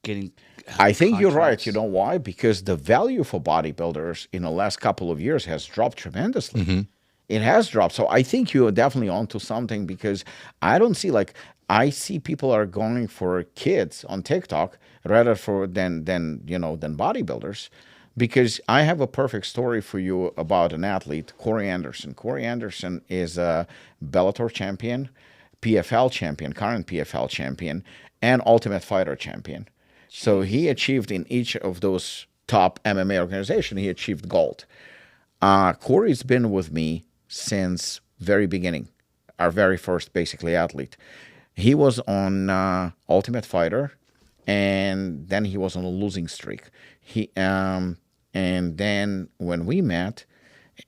getting I think you're right. contracts? You know why? Because the value for bodybuilders in the last couple of years has dropped tremendously. It has dropped. So I think you're definitely onto something because I don't see I see people are going for kids on TikTok rather than bodybuilders. Because I have a perfect story for you about an athlete, Corey Anderson. Corey Anderson is a Bellator champion, PFL champion, current PFL champion, and Ultimate Fighter champion. So he achieved in each of those top MMA organizations, he achieved gold. Corey's been with me since very beginning, our very first basically athlete. He was on Ultimate Fighter, and then he was on a losing streak. And then when we met,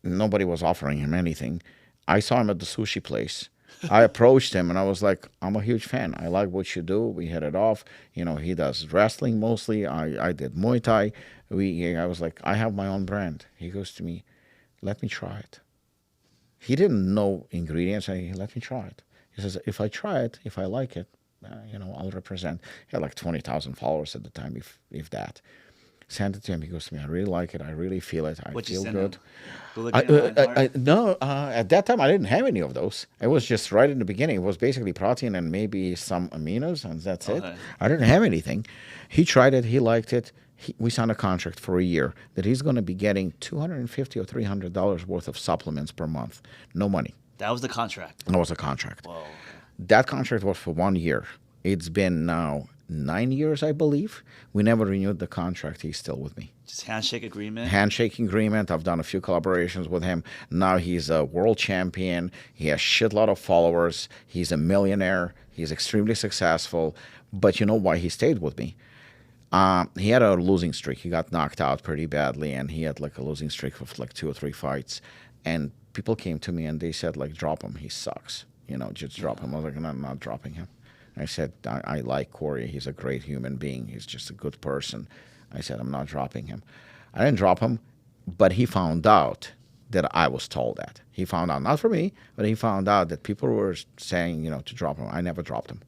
nobody was offering him anything. I saw him at the sushi place. I approached him and I was like, I'm a huge fan. I like what you do. We hit it off. He does wrestling mostly. I did Muay Thai. I was like, I have my own brand. He goes to me, let me try it. He didn't know ingredients. Let me try it. He says, if I try it, if I like it, I'll represent. He had like 20,000 followers at the time, if that. Sent it to him. He goes to me, I really like it. I really feel it. I feel good. No, at that time, I didn't have any of those. It was just right in the beginning. It was basically protein and maybe some aminos, and that's it. I didn't have anything. He tried it. He liked it. We signed a contract for a year that he's going to be getting $250 or $300 worth of supplements per month. No money. That was the contract. That was a contract. Whoa. That contract was for 1 year. It's been now 9 years, I believe. We never renewed the contract. He's still with me. Just handshake agreement. Handshake agreement. I've done a few collaborations with him. Now he's a world champion. He has shitload of followers. He's a millionaire. He's extremely successful. But you know why he stayed with me? He had a losing streak. He got knocked out pretty badly, and he had like a losing streak of like 2 or 3 fights. And people came to me and they said, like, drop him. He sucks. Just drop him. I was like, no, I'm not dropping him. I said, I like Corey. He's a great human being. He's just a good person. I said, I'm not dropping him. I didn't drop him, but he found out that I was told that. He found out, not from me, but he found out that people were saying, to drop him. I never dropped him.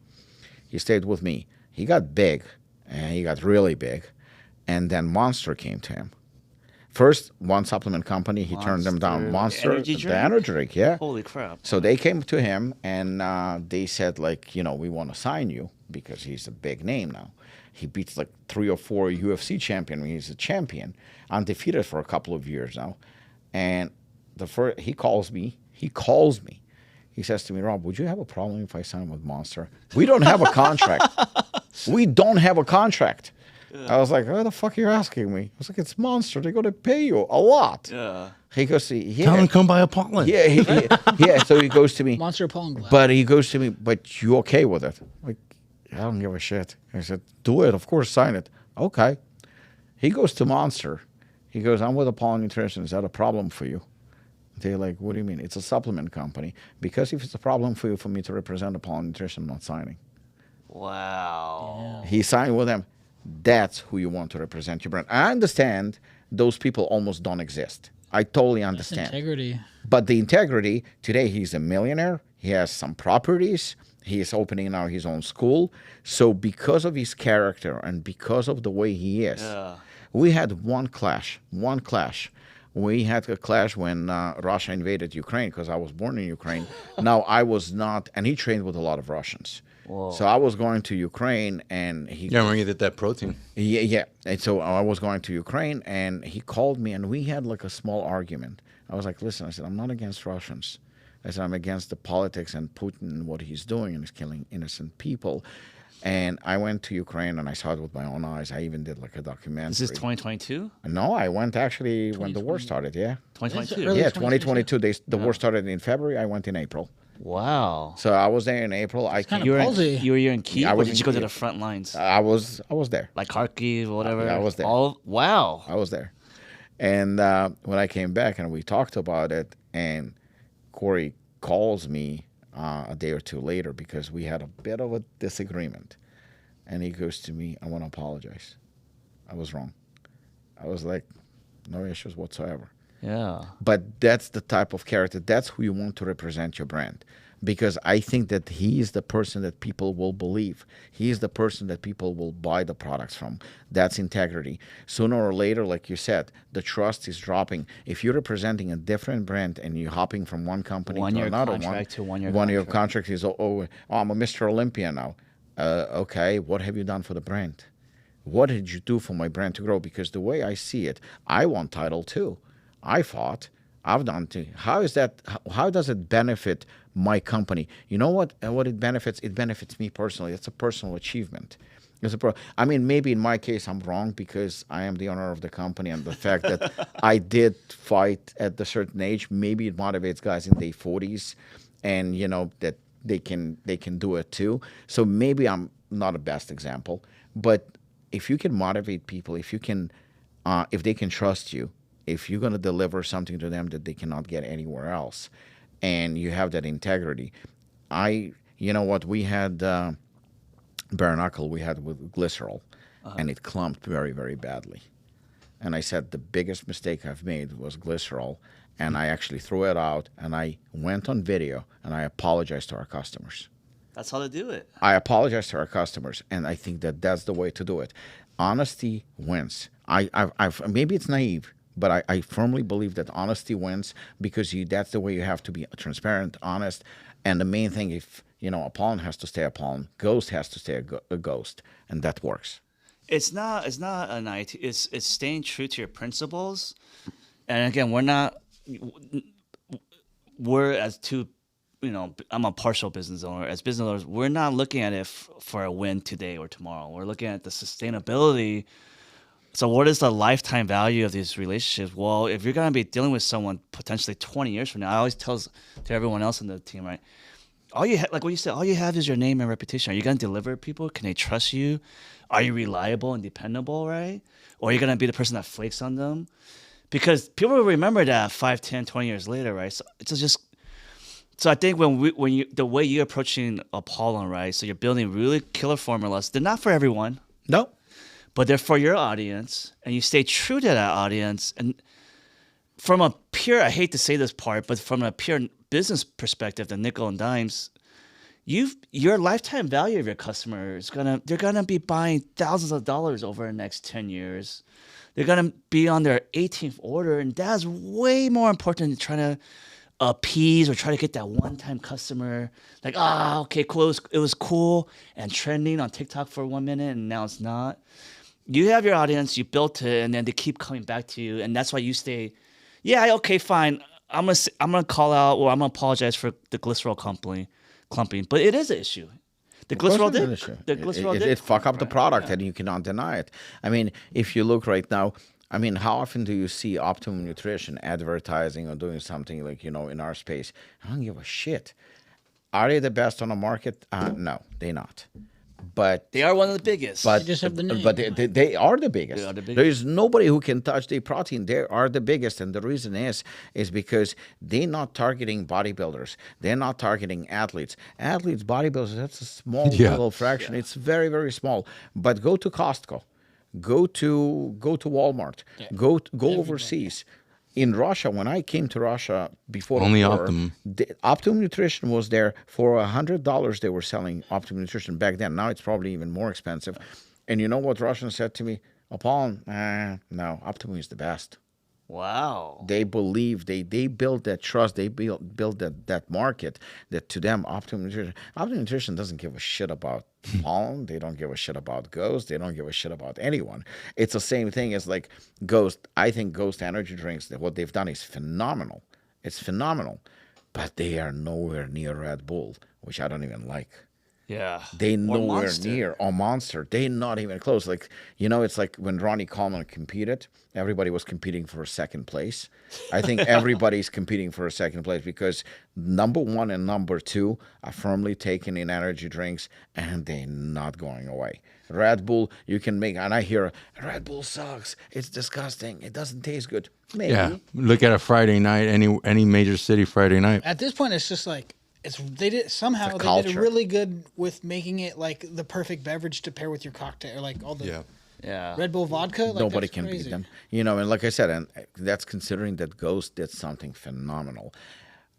He stayed with me. He got big, and he got really big, and then Monster came to him. First, one supplement company, he turned them down. Monster, the energy drink, yeah. Holy crap. So they came to him, and they said, like, we want to sign you because he's a big name now. He beats like 3 or 4 UFC champions. He's a champion, undefeated for a couple of years now. And he calls me. He says to me, Rob, would you have a problem if I sign with Monster? We don't have a contract. We don't have a contract. I was like, what the fuck are you asking me? I was like, it's Monster. They're going to pay you a lot. Yeah. He goes, yeah. Tell him come by Apollon. Yeah, yeah. So he goes to me. Monster Apollon glass. But he goes to me, but you okay with it? Like, I don't give a shit. I said, do it. Of course, sign it. Okay. He goes to Monster. He goes, I'm with Apollon Nutrition. Is that a problem for you? They're like, what do you mean? It's a supplement company. Because if it's a problem for you for me to represent Apollon Nutrition, I'm not signing. Wow. He signed with them. That's who you want to represent your brand. I understand those people almost don't exist. I totally understand. Integrity. But the integrity, today he's a millionaire. He has some properties. He is opening now his own school. So because of his character and because of the way he is, we had one clash. We had a clash when Russia invaded Ukraine, because I was born in Ukraine. Now, I was not, and he trained with a lot of Russians. Whoa. So I was going to Ukraine, and he... Yeah, when you did that protein. Yeah. And so I was going to Ukraine, and he called me, and we had like a small argument. I was like, listen, I said, I'm not against Russians. I said, I'm against the politics and Putin and what he's doing, and he's killing innocent people. And I went to Ukraine, and I saw it with my own eyes. I even did like a documentary. This is 2022? No, I went actually when the war started, yeah. 2022? Early Yeah, 2022. 2022. The war started in February. I went in April. Wow. So I was there in April. I kind came, You were Ballsy. in Kyiv, I or was did in you go to Kyiv. the front lines? I was there. Like Kharkiv, whatever? I was there. Wow. I was there. And when I came back and we talked about it, and Corey calls me a day or two later because we had a bit of a disagreement. And he goes to me, I want to apologize. I was wrong. I was like, no issues whatsoever. Yeah. But that's the type of character. That's who you want to represent your brand. Because I think that he is the person that people will believe. He is the person that people will buy the products from. That's integrity. Sooner or later, like you said, the trust is dropping. If you're representing a different brand and you're hopping from one company to another one-year contract is, I'm a Mr. Olympia now. Okay, what have you done for the brand? What did you do for my brand to grow? Because the way I see it, I won title too. I fought. I've done too. How is that? How does it benefit my company? You know what? What it benefits? It benefits me personally. It's a personal achievement. I mean, maybe in my case I'm wrong because I am the owner of the company, and the fact that I did fight at a certain age, maybe it motivates guys in their 40s, and you know that they can do it too. So maybe I'm not a best example, but if you can motivate people, if you can, if they can trust you, if you're going to deliver something to them that they cannot get anywhere else, and you have that integrity, you know what, we had bare knuckle, we had with glycerol, and it clumped very, very badly. And I said the biggest mistake I've made was glycerol, and I actually threw it out, and I went on video, and I apologized to our customers. That's how to do it. I apologize to our customers, and I think that that's the way to do it. Honesty wins. Maybe it's naive, but I firmly believe that honesty wins because that's the way you have to be transparent, honest, and the main thing, if you know, Apollon has to stay Apollon, Ghost has to stay a Ghost, and that works. It's not an IT. It's staying true to your principles, and again, we're as two. You know, I'm a partial business owner. As business owners, we're not looking at it for a win today or tomorrow. We're looking at the sustainability. So what is the lifetime value of these relationships? Well, if you're going to be dealing with someone potentially 20 years from now, I always tell to everyone else in the team, right? Like what you said, all you have is your name and reputation. Are you going to deliver people? Can they trust you? Are you reliable and dependable, right? Or are you going to be the person that flakes on them? Because people will remember that 5, 10, 20 years later, right? So it's just... So I think the way you're approaching Apollon, right? So you're building really killer formulas. They're not for everyone. No. But they're for your audience, and you stay true to that audience. And from a pure, I hate to say this part, but from a pure business perspective, the nickel and dimes, your lifetime value of your customer is they're gonna be buying thousands of dollars over the next 10 years. They're gonna be on their 18th order, and that's way more important than trying to appease or try to get that one-time customer. Like, okay, cool. It was cool and trending on TikTok for 1 minute, and now it's not. You have your audience, you built it, and then they keep coming back to you, and that's why you stay. Yeah, okay, fine. I'm gonna call out, or I'm gonna apologize for the glycerol clumping, but it is an issue. The glycerol did. It fuck up the product, and you cannot deny it. I mean, if you look right now, I mean, how often do you see Optimum Nutrition advertising or doing something like, you know, in our space? I don't give a shit. Are they the best on the market? No, they're not. But they are one of the biggest. But They just have the name. But they are the biggest. They are the biggest. There is nobody who can touch their protein. They are the biggest, and the reason is because they're not targeting bodybuilders. They're not targeting athletes. Athletes, bodybuilders, that's a small little fraction. Yeah. It's very, very small. But go to Costco. Go to Walmart. Yeah. Go overseas. in Russia, when I came to Russia before Only the war, Optimum. Optimum Nutrition was there for $100. They were selling Optimum Nutrition back then. Now it's probably even more expensive. And you know what Russians said to me? Apollon, no, Optimum is the best. Wow. They believe they build that trust. They build that market that to them Optimum Nutrition doesn't give a shit about pollen. They don't give a shit about Ghost. They don't give a shit about anyone. It's the same thing as like Ghost. I think Ghost energy drinks, what they've done is phenomenal. It's phenomenal, but they are nowhere near Red Bull, which I don't even like. Yeah. They Or nowhere Monster. near, or Monster. They not even close. Like, it's like when Ronnie Coleman competed, everybody was competing for a second place. I think everybody's competing for a second place because number 1 and number 2 are firmly taken in energy drinks and they're not going away. Red Bull, you can make, and I hear, Red Bull sucks. It's disgusting. It doesn't taste good. Maybe. Yeah. Look at a Friday night, any major city Friday night. At this point, it's just like they did culture. really good with making it like the perfect beverage to pair with your cocktail, or like all the Yeah. Red Bull vodka. Like, Nobody that's can crazy. beat them. And like I said, and that's considering that Ghost did something phenomenal.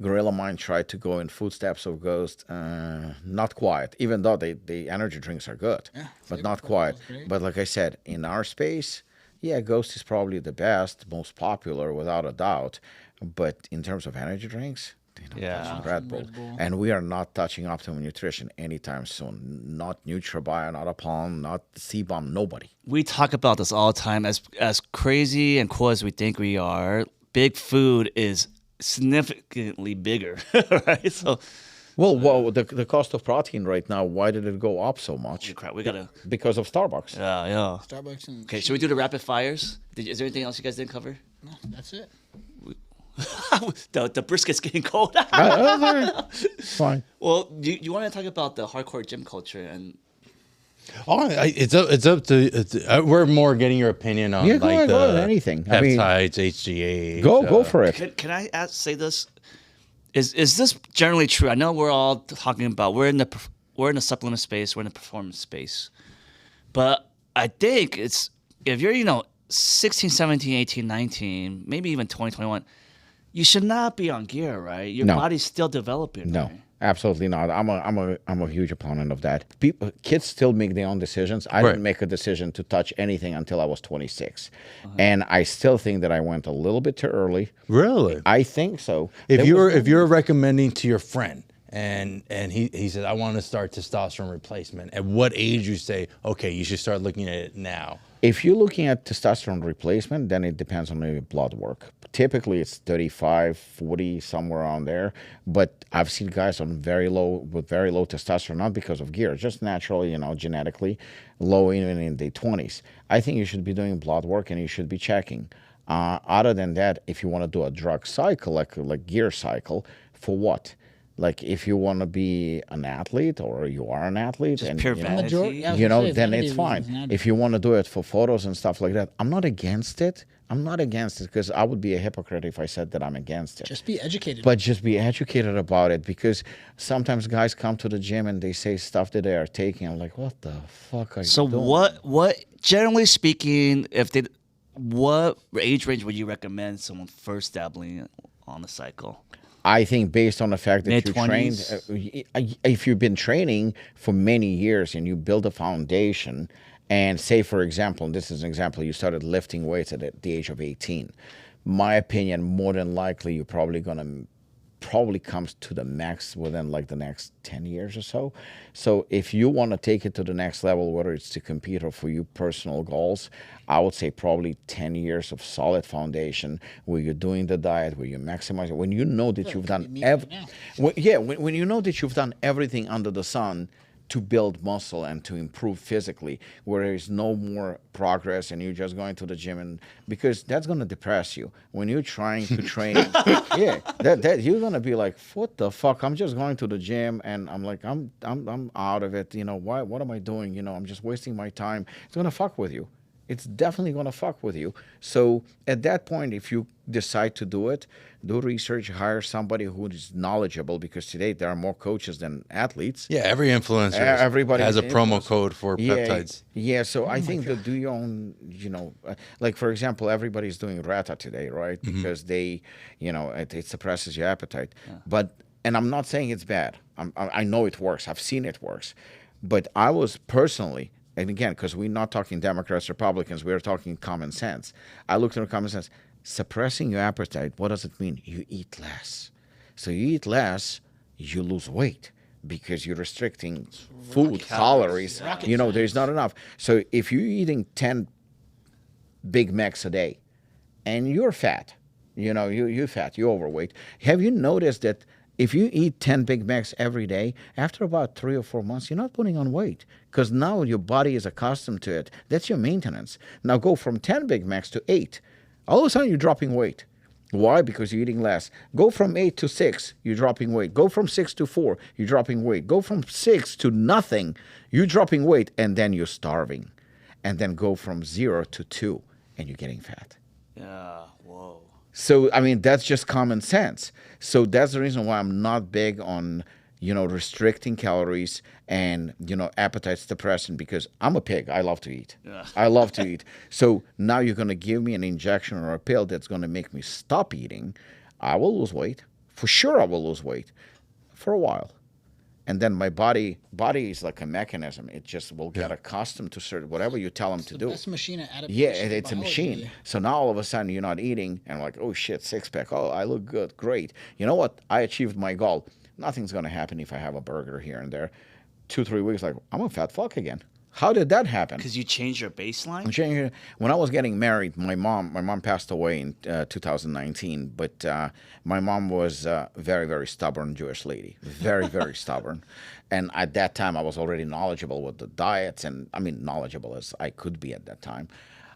Gorilla Mind tried to go in footsteps of Ghost, not quite, even though the energy drinks are good, but not quite. But like I said, in our space, Ghost is probably the best, most popular without a doubt. But in terms of energy drinks, touching Red Bull. And we are not touching Optimum Nutrition anytime soon. Not NutraBio, not Apollon, not C-Bomb, nobody. We talk about this all the time. As crazy and cool as we think we are, big food is significantly bigger, right? So, Well, the cost of protein right now, why did it go up so much? crap, we gotta. Because of Starbucks. Yeah. Starbucks and Okay, should we do the rapid fires? Is there anything else you guys didn't cover? No, that's it. the brisket's getting cold. Fine. Well, you want to talk about the hardcore gym culture and It's up to we're more getting your opinion on Yeah, go like ahead, the go ahead, anything. I mean, peptides, HGH. Go for it. can I say this? Is this generally true? I know we're all talking about we're in the supplement space, we're in the performance space, but I think it's if you're 16, 17, 18, 19, maybe even 20, 21, you should not be on gear, right? Your No. body's still developing. No, right? absolutely not. I'm a huge opponent of that. Kids still make their own decisions. I Right. didn't make a decision to touch anything until I was 26, and I still think that I went a little bit too early. Really? I think so. If There was you're recommending to your friend and he says I want to start testosterone replacement, at what age you say okay you should start looking at it now? If you're looking at testosterone replacement, then it depends on your blood work. Typically, it's 35, 40, somewhere around there. But I've seen guys with very low testosterone, not because of gear, just naturally, genetically, low even in their 20s. I think you should be doing blood work and you should be checking. Other than that, if you want to do a drug cycle, like gear cycle, for what? Like if you want to be an athlete or you are an athlete, Just and pure you know, vanity. Majority, I was gonna say, then vanity it's fine. reasons, If you want to do it for photos and stuff like that, I'm not against it. I'm not against it because I would be a hypocrite if I said that I'm against it. just be educated. But just be educated about it because sometimes guys come to the gym and they say stuff that they are taking. I'm like, what the fuck are you So doing? what generally speaking, what age range would you recommend someone first dabbling on the cycle? I think based on the fact that you trained, Mid-20s? if you've been training for many years and you build a foundation, and say, for example, and this is an example, you started lifting weights at the age of 18, my opinion, more than likely, you're probably comes to the max within like the next 10 years or so. So if you want to take it to the next level, whether it's to compete or for you personal goals, I would say probably 10 years of solid foundation where you're doing the diet, where you're maximizing, when you know that you've done when you know that you've done everything under the sun to build muscle and to improve physically, where there is no more progress and you're just going to the gym, and because that's going to depress you when you're trying to train. That you're going to be like, what the fuck? I'm just going to the gym and I'm like, I'm out of it. What am I doing? I'm just wasting my time. It's going to fuck with you. it's definitely going to fuck with you. So at that point, if you decide to do it, do research, hire somebody who is knowledgeable, because today there are more coaches than athletes. Yeah, every influencer Everybody has a is promo influencer. code for peptides. Yeah, so I think that do your own, like for example, everybody's doing Rata today, right? Because they, it suppresses your appetite. But, and I'm not saying it's bad. I know it works. I've seen it works. But I was personally, and again, because we're not talking Democrats, Republicans, we're talking common sense. I looked at common sense. Suppressing your appetite, what does it mean? You eat less. So you eat less, you lose weight because you're restricting food, calories. There's not enough. So if you're eating 10 Big Macs a day and you're fat, you're fat, you're overweight, have you noticed that if you eat 10 Big Macs every day, after about 3 or 4 months, you're not putting on weight because now your body is accustomed to it. That's your maintenance. Now go from 10 Big Macs to 8. All of a sudden, you're dropping weight. Why? Because you're eating less. Go from 8 to 6, you're dropping weight. Go from 6 to 4, you're dropping weight. Go from 6 to nothing, you're dropping weight, and then you're starving. And then go from 0 to 2, and you're getting fat. Yeah, whoa. So, I mean, that's just common sense. So that's the reason why I'm not big on, restricting calories and, appetite suppressant, because I'm a pig. I love to eat. Yeah. I love to eat. So now you're going to give me an injection or a pill that's going to make me stop eating. I will lose weight. For sure I will lose weight for a while. And then my body is like a mechanism. It just will get accustomed to certain, whatever you tell them to do. That's a machine of adaptation. Yeah, it's a machine. So now all of a sudden you're not eating and like, oh shit, 6-pack. Oh, I look good. Great. You know what? I achieved my goal. Nothing's going to happen if I have a burger here and there. 2-3 weeks, like, I'm a fat fuck again. How did that happen? Because you changed your baseline? When I was getting married, my mom passed away in 2019, but my mom was a very, very stubborn Jewish lady. Very, very stubborn. And at that time, I was already knowledgeable with the diets, and I mean, knowledgeable as I could be at that time.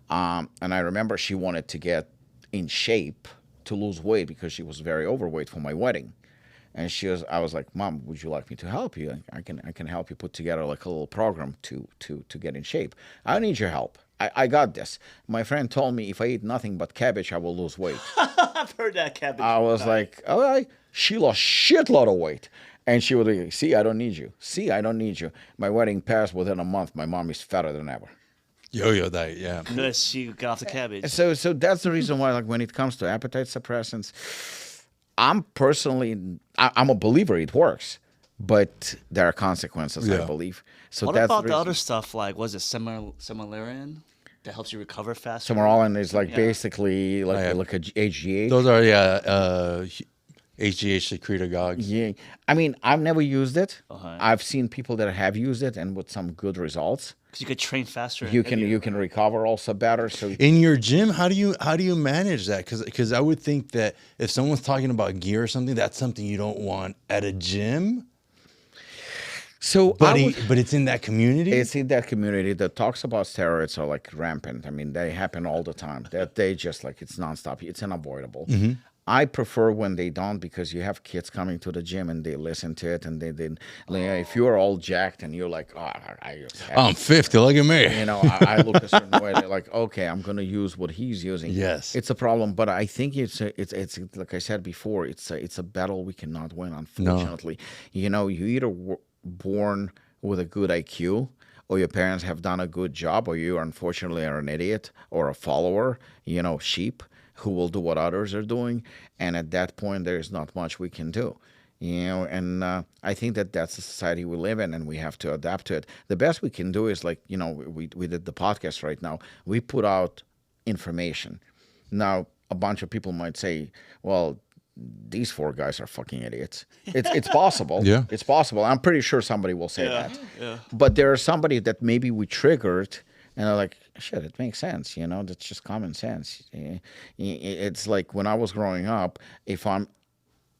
And I remember she wanted to get in shape to lose weight because she was very overweight for my wedding. And I was like, Mom, would you like me to help you? I can help you put together like a little program to get in shape. I don't need your help. I got this. My friend told me if I eat nothing but cabbage, I will lose weight. I've heard that cabbage. I was like, all right. She lost shitload of weight. And she would be like, see, I don't need you. See, I don't need you. My wedding passed within a month. My mom is fatter than ever. Yo-yo diet, yeah. Unless she got off the cabbage. So that's the reason why, like, when it comes to appetite suppressants, I'm a believer it works, but there are consequences, I believe. So What that's about the the other stuff? Like, was it Semilerian that helps you recover faster? Samorolin is like basically like a HGH. Those are, HGH secretagogues. Yeah. I mean, I've never used it. Uh-huh. I've seen people that have used it and with some good results. Because you could train faster. You can recover also better. So In your gym, how do you manage that? Because I would think that if someone's talking about gear or something, that's something you don't want at a gym. But it's in that community. It's in that community that talks about steroids are like rampant. I mean, they happen all the time. That they just like it's nonstop. It's unavoidable. Mm-hmm. I prefer when they don't, because you have kids coming to the gym and they listen to it, and they if you're all jacked and you're like, I'm 50, look at me. I look a certain way. They're like, okay, I'm gonna use what he's using. Yes, it's a problem, but I think it's like I said before, it's a battle we cannot win. Unfortunately, you either born with a good IQ, or your parents have done a good job, or you unfortunately are an idiot or a follower, sheep who will do what others are doing, and at that point there is not much we can do, and I think that's the society we live in, and we have to adapt to it. The best we can do is like, we did the podcast right now, we put out information. Now a bunch of people might say, well, these 4 guys are fucking idiots. It's possible. Yeah, it's possible. I'm pretty sure somebody will say that. Yeah. But there are somebody that maybe we triggered, and they're like, shit, it makes sense. That's just common sense. It's like when I was growing up, if I'm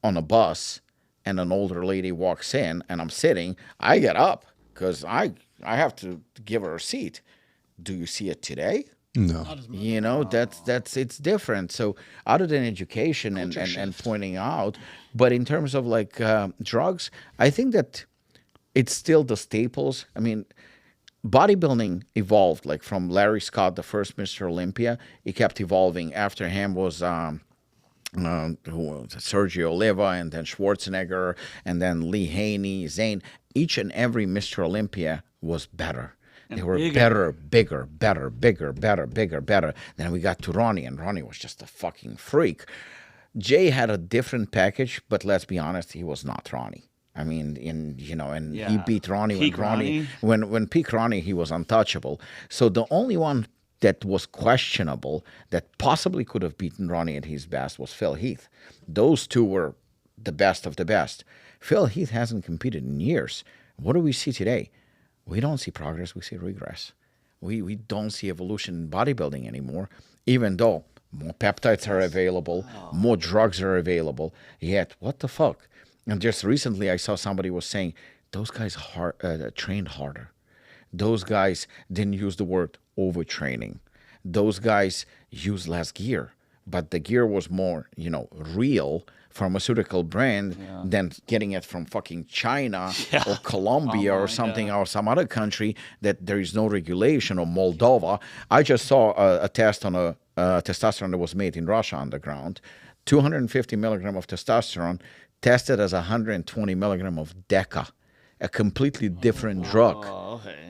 on a bus and an older lady walks in and I'm sitting, I get up because I have to give her a seat. Do you see it today? No. It's different. So other than education and pointing out, but in terms of like drugs, I think that it's still the staples. I mean, bodybuilding evolved, like from Larry Scott, the first Mr. Olympia. It kept evolving. After him was Sergio Oliva, and then Schwarzenegger, and then Lee Haney, Zane. Each and every Mr. Olympia was better. They were better, bigger, better, bigger, better, bigger, better. Then we got to Ronnie, and Ronnie was just a fucking freak. Jay had a different package, but let's be honest, he was not Ronnie. I mean, he beat Ronnie Peak Ronnie. When peak Ronnie, he was untouchable. So the only one that was questionable that possibly could have beaten Ronnie at his best was Phil Heath. Those two were the best of the best. Phil Heath hasn't competed in years. What do we see today? We don't see progress, we see regress. We don't see evolution in bodybuilding anymore, even though more peptides are available, more drugs are available. Yet, what the fuck? And just recently I saw somebody was saying, those guys trained harder. Those guys didn't use the word overtraining. Those guys used less gear, but the gear was more, real pharmaceutical brand than getting it from fucking China or Colombia or something or some other country that there is no regulation, or Moldova. I just saw a test on a testosterone that was made in Russia underground. 250 milligram of testosterone tested as 120 milligram of Deca. A completely different drug,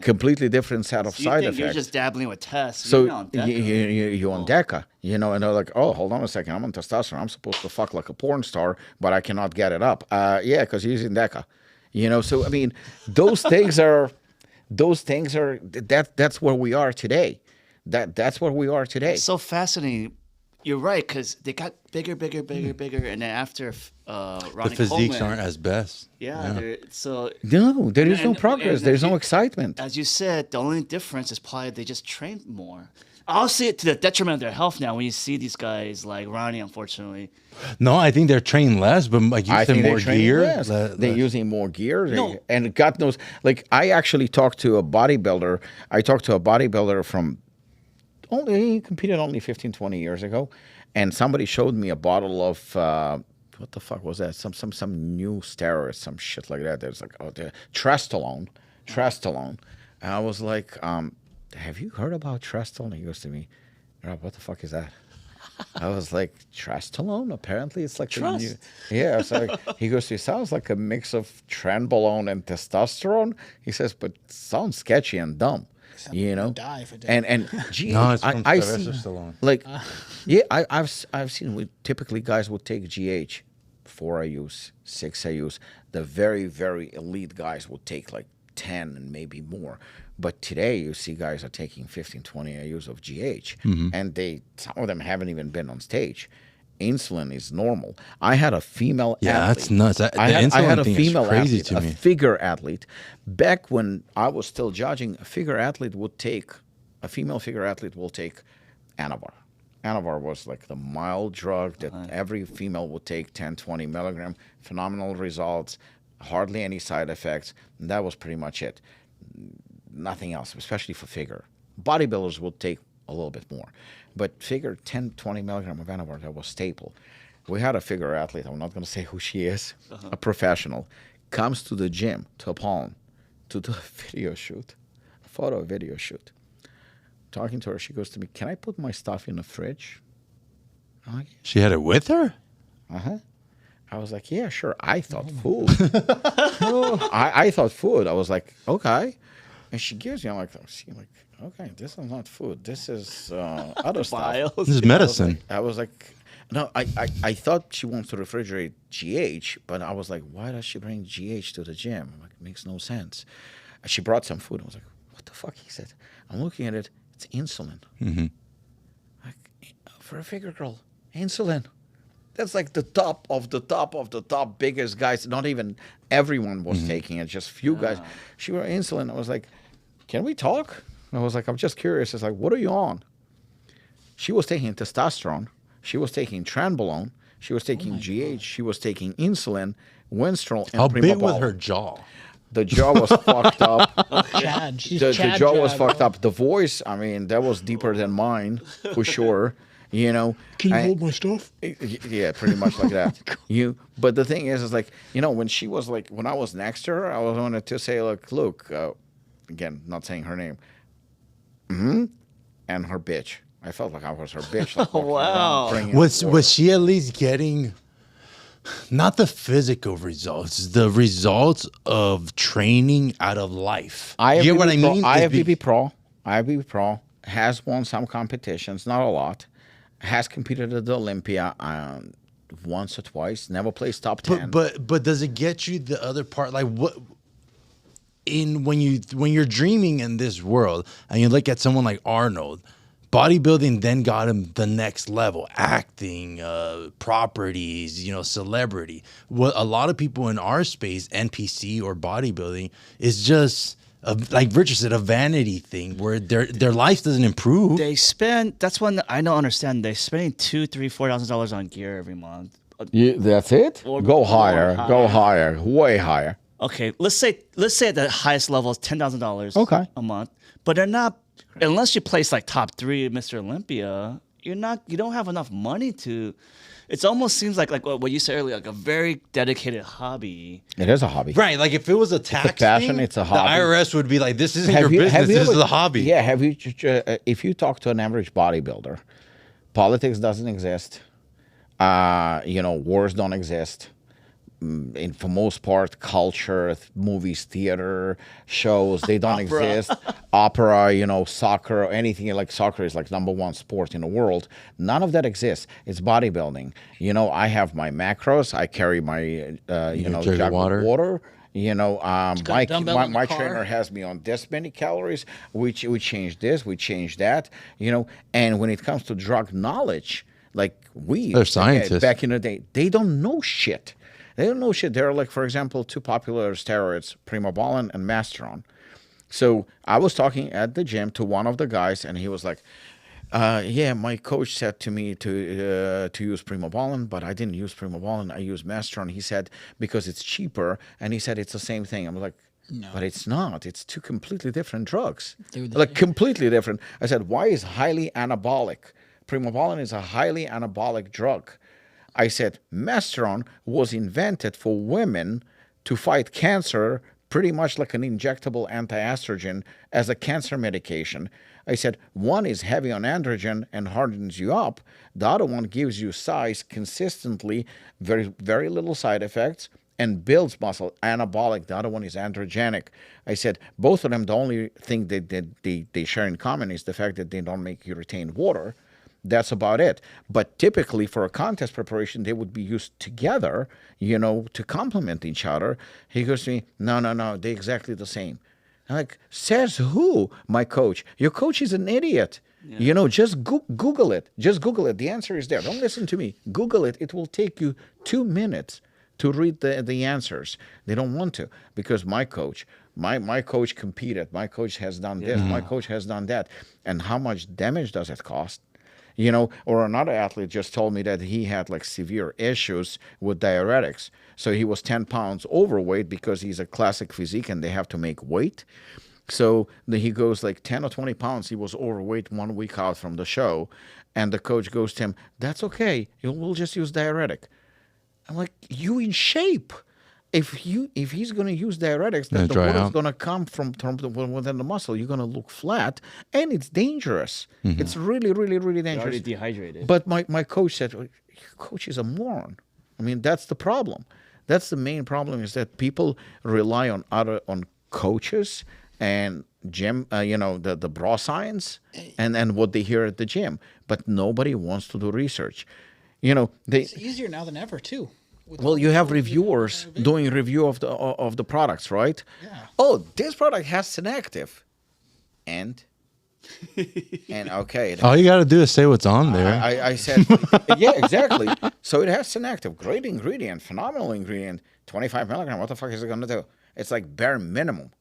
completely different set of side effects. You're just dabbling with tests. So you're on Deca, and they're like, oh, hold on a second, I'm on testosterone. I'm supposed to fuck like a porn star, but I cannot get it up. Yeah, because you're using Deca. So I mean, those things are that's where we are today. That's where we are today. It's so fascinating. You're right, because they got bigger, and then after Ronnie The physiques Coleman, aren't as best. so No, there is no progress. There's no excitement. as you said, the only difference is probably they just train more. I'll see it to the detriment of their health now when you see these guys like Ronnie, unfortunately. No, I think they're trained less, but like you said, more gear. They're using more gear. And God knows, like I actually talked to a bodybuilder. I talked to a bodybuilder from he competed only 15, 20 years ago. And somebody showed me a bottle of, what the fuck was that? Some new steroid, some shit like that. There's like, the Trestolone. And I was like, have you heard about Trestolone? He goes to me, Rob, what the fuck is that? I was like, Trestolone? Apparently it's like a new... Yeah, it's like, he goes to me, sounds like a mix of trenbolone and testosterone. He says, but sounds sketchy and dumb. Die for and GH, No, it's from I Sylvester see, Stallone. like, I've seen typically guys would take GH, 4 IUs, 6 IUs. The very, very elite guys would take like 10 and maybe more. But today you see guys are taking 15, 20 IUs of GH, and some of them haven't even been on stage. Insulin is normal. I had a female athlete. That's nuts. I had a female crazy athlete, to me. a figure athlete. Back when I was still judging, a female figure athlete will take Anavar. Anavar was like the mild drug that every female would take, 10, 20 milligram. Phenomenal results, hardly any side effects. And that was pretty much it. Nothing else, especially for figure. Bodybuilders will take a little bit more. But figure 10, 20 milligram of Anavar, that was staple. We had a figure athlete, I'm not going to say who she is, a professional, comes to the gym, to Apollon, to do a video shoot. Talking to her, she goes to me, can I put my stuff in the fridge? I'm like, She had it with her? uh-huh. I was like, yeah, sure. I thought food. I thought food. I was like, okay. And she gives me, I'm like, okay, this is not food. This is other stuff. This is medicine. I was like, no, I thought she wants to refrigerate GH, but I was like, why does she bring GH to the gym? I'm like, it makes no sense. She brought some food. I was like, what the fuck? He said, I'm looking at it. It's insulin. Like, for a figure girl, insulin. That's like the top of the top biggest guys. Not even everyone was taking it, just few guys. She were insulin. I was like, can we talk? I was like, I'm just curious. It's like, what are you on? She was taking testosterone. She was taking trenbolone. She was taking GH. She was taking insulin, Winstrol, and How big was Primabol. her jaw? The jaw was fucked up. Chad. She's The Chad jaw was Chad. fucked up. The voice, I mean, that was deeper than mine, for sure. Can you hold my stuff? Yeah, pretty much like that. But the thing is like, when she was like, when I was next to her, I was wanted to say, look, again, not saying her name, and her bitch. I felt like I was her bitch. Like, Wow. Was she at least getting not the physical results, the results of training out of life? You get what I mean? IFBB Pro has won some competitions, not a lot. Has competed at the Olympia once or twice. Never placed top 10. But does it get you the other part? Like what? When you're dreaming in this world and you look at someone like Arnold, bodybuilding then got him the next level, acting, properties, celebrity. What a lot of people in our space, NPC or bodybuilding, is just like Richard said, a vanity thing where their life doesn't improve. They spend. That's one I don't understand. They're spending $2,000, $3,000, $4,000 on gear every month. That's it. Or go more higher. higher. Go higher. Way higher. Okay, let's say at the highest level is $10,000 Okay. a month, but they're not unless you place like top 3 Mr. Olympia. You don't have enough money to. It almost seems like what you said earlier, like a very dedicated hobby. It is a hobby. Right, like if it was a tax passion, thing, it's a hobby. The IRS would be like, "This isn't your business. This is a hobby." Yeah, if you talk to an average bodybuilder, politics doesn't exist. Wars don't exist. For most part, culture, movies, theater, shows, they don't exist. Opera, soccer, anything like soccer is like #1 sport in the world. None of that exists. It's bodybuilding. I have my macros. I carry my, jug jug of water. of water. My dumbbell in the car. trainer has me on this many calories. We change this, we change that. And when it comes to drug knowledge, like they're scientists. back in the day, they don't know shit. They don't know shit. There are, like, for example, 2 popular steroids, Primobolan and Masteron. So I was talking at the gym to one of the guys, and he was like, yeah, my coach said to me to use Primobolan, but I didn't use Primobolan. I used Masteron. He said, because it's cheaper, and he said it's the same thing. I'm like, no. But it's not. It's 2 completely different drugs. Like, completely different. I said, why is highly anabolic? Primobolan is a highly anabolic drug. I said, Masteron was invented for women to fight cancer, pretty much like an injectable anti-estrogen as a cancer medication. I said, one is heavy on androgen and hardens you up. The other one gives you size consistently, very, very little side effects, and builds muscle. Anabolic, the other one is androgenic. I said, both of them, the only thing that they share in common is the fact that they don't make you retain water. That's about it. But typically for a contest preparation, they would be used together, to complement each other. He goes to me, no, they're exactly the same. I'm like, says who? My coach. Your coach is an idiot. Yeah. Just Google it. Just Google it. The answer is there. Don't listen to me. Google it. It will take you 2 minutes to read the answers. They don't want to, because my coach competed. My coach has done this. My coach has done that. And how much damage does it cost? Or another athlete just told me that he had like severe issues with diuretics. So he was 10 pounds overweight because he's a classic physique and they have to make weight. So he goes like 10 or 20 pounds. He was overweight 1 week out from the show. And the coach goes to him, that's okay. We'll just use diuretic. I'm like, you in shape. If he's going to use diuretics, then the water's going to come from within the muscle. You're going to look flat, and it's dangerous. Mm-hmm. It's really, really, really dangerous. You're already dehydrated. But my coach said, your coach is a moron. I mean, that's the problem. That's the main problem, is that people rely on coaches and gym, the bra science and what they hear at the gym. But nobody wants to do research. It's easier now than ever, too. Well, you have reviewers doing review of the products, right? Yeah. Oh, this product has senactiv, and okay. All you got to do is say what's on there. I said, yeah, exactly. So it has senactiv, great ingredient, phenomenal ingredient, 25 milligram. What the fuck is it gonna do? It's like bare minimum.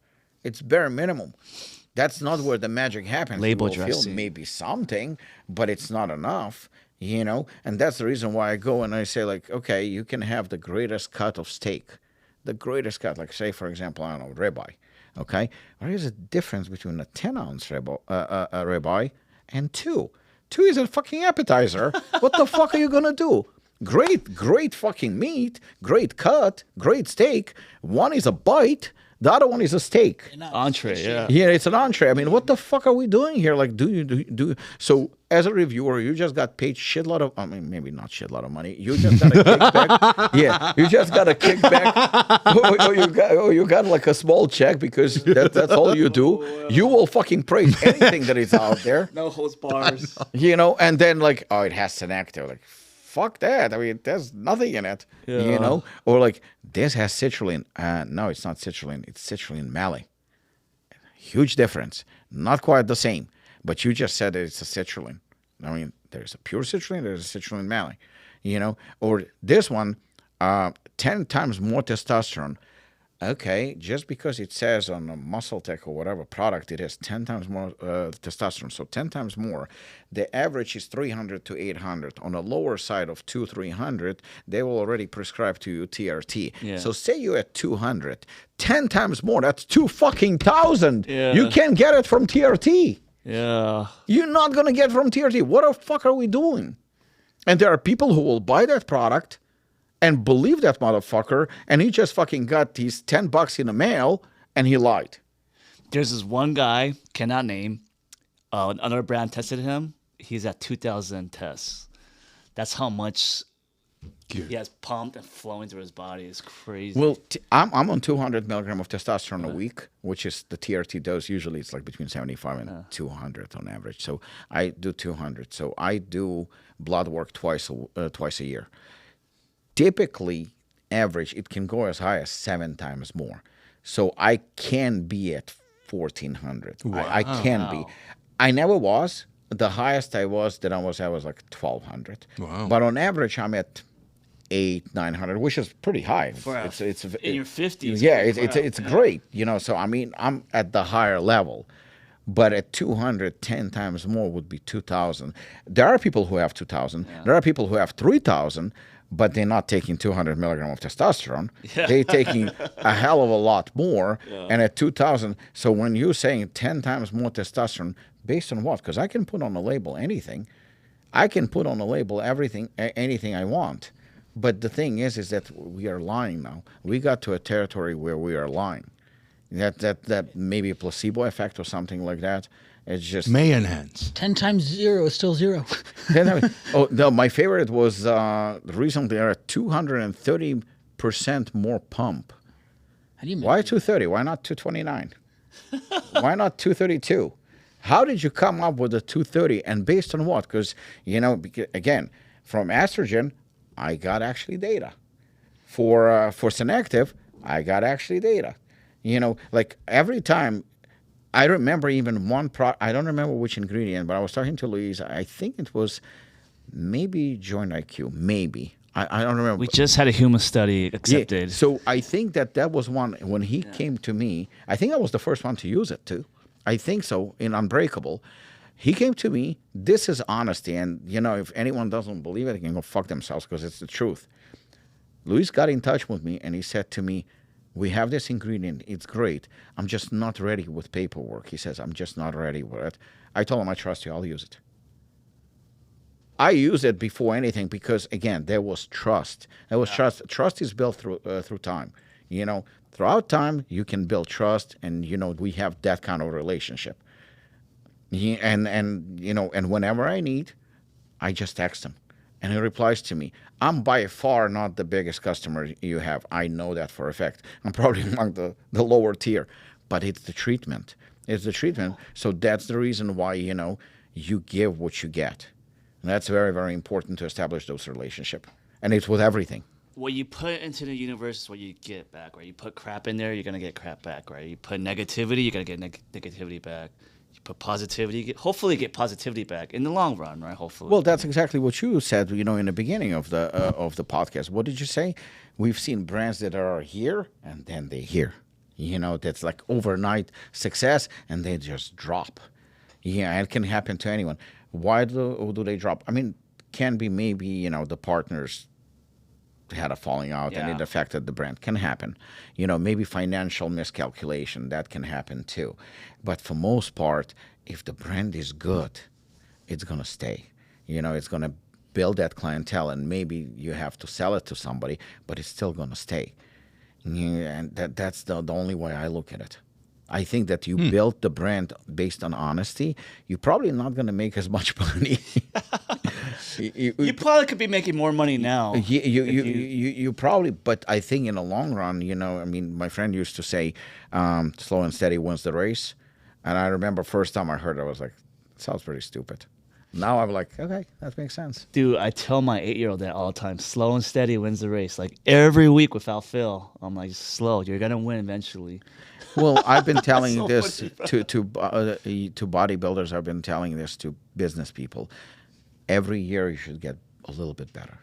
It's bare minimum. That's not where the magic happens. Label you will dressing. feel maybe something, but it's not enough. And that's the reason why I go and I say, like, okay, you can have the greatest cut of steak, the greatest cut, like, say, for example, I don't know, ribeye, okay? There is a difference between a 10-ounce ribeye and 2. 2 is a fucking appetizer. What the fuck are you going to do? Great fucking meat, great cut, great steak. 1 is a bite. The other one is a steak. Entree, yeah. Yeah, it's an entree. I mean, what the fuck are we doing here? Like, do so as a reviewer, you just got paid shitload of, I mean, maybe not shitload of money. You just got a kickback. Yeah, you just got a kickback. You got like a small check because that's all you do. You will fucking praise anything that is out there. No holds bars. You know, and then like, oh, it has senactiv. Like, fuck that. I mean, there's nothing in it. Yeah. You know, or like this has citrulline. No, it's not citrulline. It's citrulline malate. Huge difference. Not quite the same, but you just said that it's a citrulline. I mean, there's a pure citrulline, there's a citrulline malate, you know, or this one, 10 times more testosterone. Okay, just because it says on a Muscle Tech or whatever product, it has 10 times more testosterone, so 10 times more. The average is 300 to 800. On the lower side of 300, they will already prescribe to you TRT. Yeah. So say you're at 200, 10 times more, that's 2,000. Yeah. You can't get it from TRT. Yeah. You're not going to get from TRT. What the fuck are we doing? And there are people who will buy that product and believe that motherfucker, and he just fucking got these $10 in the mail, and he lied. There's this one guy, cannot name, another brand tested him. He's at 2,000 tests. That's how much he has pumped and flowing through his body. It's crazy. Well, I'm on 200 milligram of testosterone a week, which is the TRT dose. Usually it's like between 75 and 200 on average. So I do 200. So I do blood work twice a year. Typically, average, it can go as high as 7 times more. So I can be at 1,400. Wow. I can be. I never was. The highest I was like 1,200. Wow. But on average, I'm at 800-900, which is pretty high. It's in your 50s. Yeah, it's great. You know, so I mean, I'm at the higher level. But at 200, 10 times more would be 2,000. There are people who have 2,000. Yeah. There are people who have 3,000, but they're not taking 200 milligram of testosterone. Yeah. They're taking a hell of a lot more. Yeah. And at 2,000, so when you're saying 10 times more testosterone, based on what? Because I can put on a label anything. I can put on a label anything I want. But the thing is that we are lying now. We got to a territory where we are lying. That maybe a placebo effect or something like that. It's just may enhance. 10 times 0 is still 0. Oh no, my favorite was recently at 230% more pump. How do you Why 230? Why not 229? Why not 232? How did you come up with the 230 and based on what? Because again, from astragin, I got actually data. For senactiv, I got actually data. Like every time, I remember even one I don't remember which ingredient, but I was talking to Louise. I think it was maybe Joint IQ, maybe. I don't remember. We just had a human study accepted. Yeah, so I think that was one, when he came to me, I think I was the first one to use it too. I think so, in Unbreakable. He came to me, this is honesty, and if anyone doesn't believe it, they can go fuck themselves because it's the truth. Luis got in touch with me and he said to me, we have this ingredient, it's great. I'm just not ready with paperwork. He says, I'm just not ready with it. I told him, I trust you, I'll use it. I use it before anything because, again, there was trust. There was trust. Trust is built through time. Throughout time, you can build trust, and, we have that kind of relationship. And whenever I need, I just text him. And he replies to me, I'm by far not the biggest customer you have. I know that for a fact. I'm probably among the lower tier. But it's the treatment. It's the treatment. So that's the reason why, you give what you get. And that's very, very important to establish those relationships. And it's with everything. What you put into the universe is what you get back, right? You put crap in there, you're going to get crap back, right? You put negativity, you're going to get negativity back. You put positivity, hopefully get positivity back in the long run, right? Hopefully. Well, that's exactly what you said, in the beginning of the podcast. What did you say? We've seen brands that are here and then they're here. That's like overnight success and they just drop. Yeah, it can happen to anyone. Why do they drop? I mean, can be maybe, the partners had a falling out and it affected the brand. Can happen. Maybe financial miscalculation, that can happen too. But for most part, if the brand is good, it's going to stay. It's going to build that clientele, and maybe you have to sell it to somebody, but it's still going to stay. Yeah, and that's the only way I look at it. I think that you built the brand based on honesty. You're probably not going to make as much money. You probably could be making more money now. You probably, but I think in the long run, I mean, my friend used to say, slow and steady wins the race. And I remember first time I heard it, I was like, sounds pretty stupid. Now I'm like, okay, that makes sense. Dude, I tell my 8-year-old that all the time. Slow and steady wins the race. Like every week without fail. I'm like, slow. You're gonna win eventually. Well, I've been telling So this funny, to bodybuilders. I've been telling this to business people. Every year you should get a little bit better,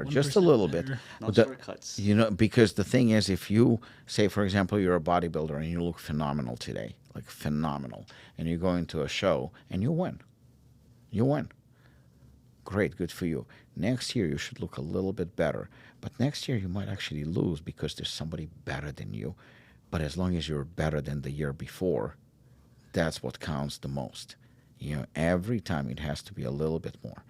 just a little bit. No The- shortcuts. Because the thing is, if you say, for example, you're a bodybuilder and you look phenomenal today, like phenomenal, and you go into a show and you win. Great, good for you. Next year you should look a little bit better. But next year you might actually lose because there's somebody better than you. But as long as you're better than the year before, that's what counts the most. Every time it has to be a little bit more.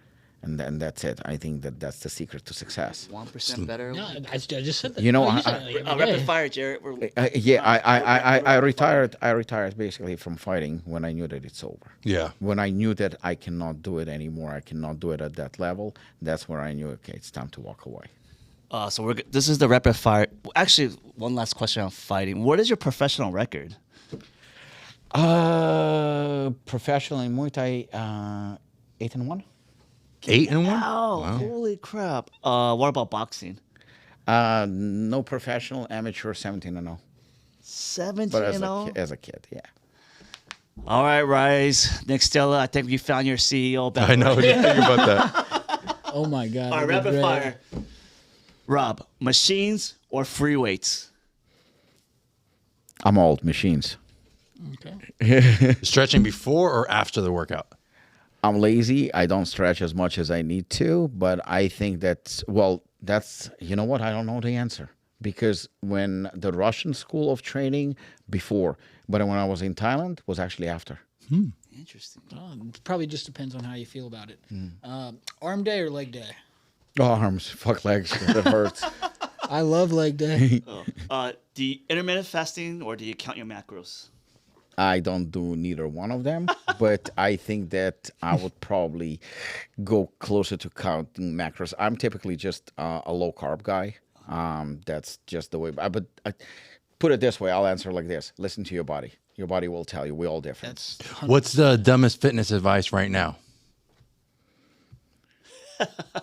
And that's it. I think that's the secret to success. 1% better. No, I just said that. You know, Oh, I- said it like every Rapid day. fire, Jarrett. We're I retired. I retired basically from fighting when I knew that it's over. Yeah. When I knew that I cannot do it anymore, I cannot do it at that level. That's where I knew, okay, it's time to walk away. So this is the rapid fire. Actually, one last question on fighting. What is your professional record? Professional in Muay Thai, 8-1. 8-1. Oh, holy crap! What about boxing? No professional, amateur, 17-0. 17 But and 0. as a kid, yeah. All right, Rise. Nick Stella, I think you found your CEO. Back I know. What do you think about that? Oh my god. All right, I did rapid great. fire. Rob, machines or free weights? I'm old. Machines. Okay. Stretching before or after the workout? I'm lazy. I don't stretch as much as I need to, but I think that's you know what? I don't know the answer because when the Russian school of training before, but when I was in Thailand was actually after. Interesting. It probably just depends on how you feel about it. Arm day or leg day? Arms, fuck legs, that hurts. I love leg day. Do you intermittent fasting or do you count your macros? I don't do neither one of them, but I think that I would probably go closer to counting macros. I'm typically just a low carb guy. That's just the way. But put it this way, I'll answer like this: listen to your body. Your body will tell you. We're all different. That's What's the dumbest fitness advice right now?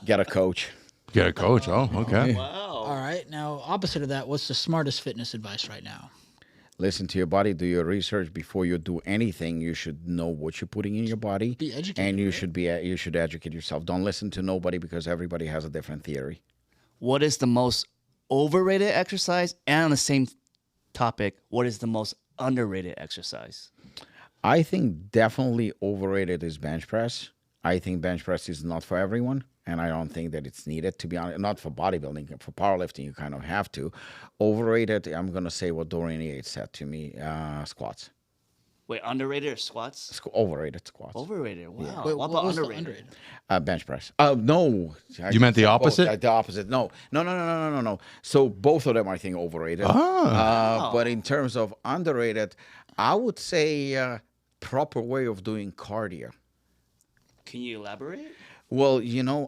Get a coach. Get a coach. Oh, okay. Wow. all right. Now, opposite of that, what's the smartest fitness advice right now? Listen to your body. Do your research before you do anything. You should know what you're putting in your body. Be educated, and you right? should educate yourself. Don't listen to nobody because everybody has a different theory. What is the most overrated exercise? And on the same topic, what is the most underrated exercise? I think definitely overrated is bench press. I think bench press is not for everyone, and I don't think that it's needed, to be honest. Not for bodybuilding. For powerlifting, you kind of have to. Overrated, I'm going to say what Dorian Yates said to me, squats. Wait, underrated or squats? Overrated squats. Overrated. Wow. Wait, what what about was the underrated? Bench press. No. You meant the opposite? The opposite. No. So both of them, I think, overrated. But in terms of underrated, I would say proper way of doing cardio. Can you elaborate? Well,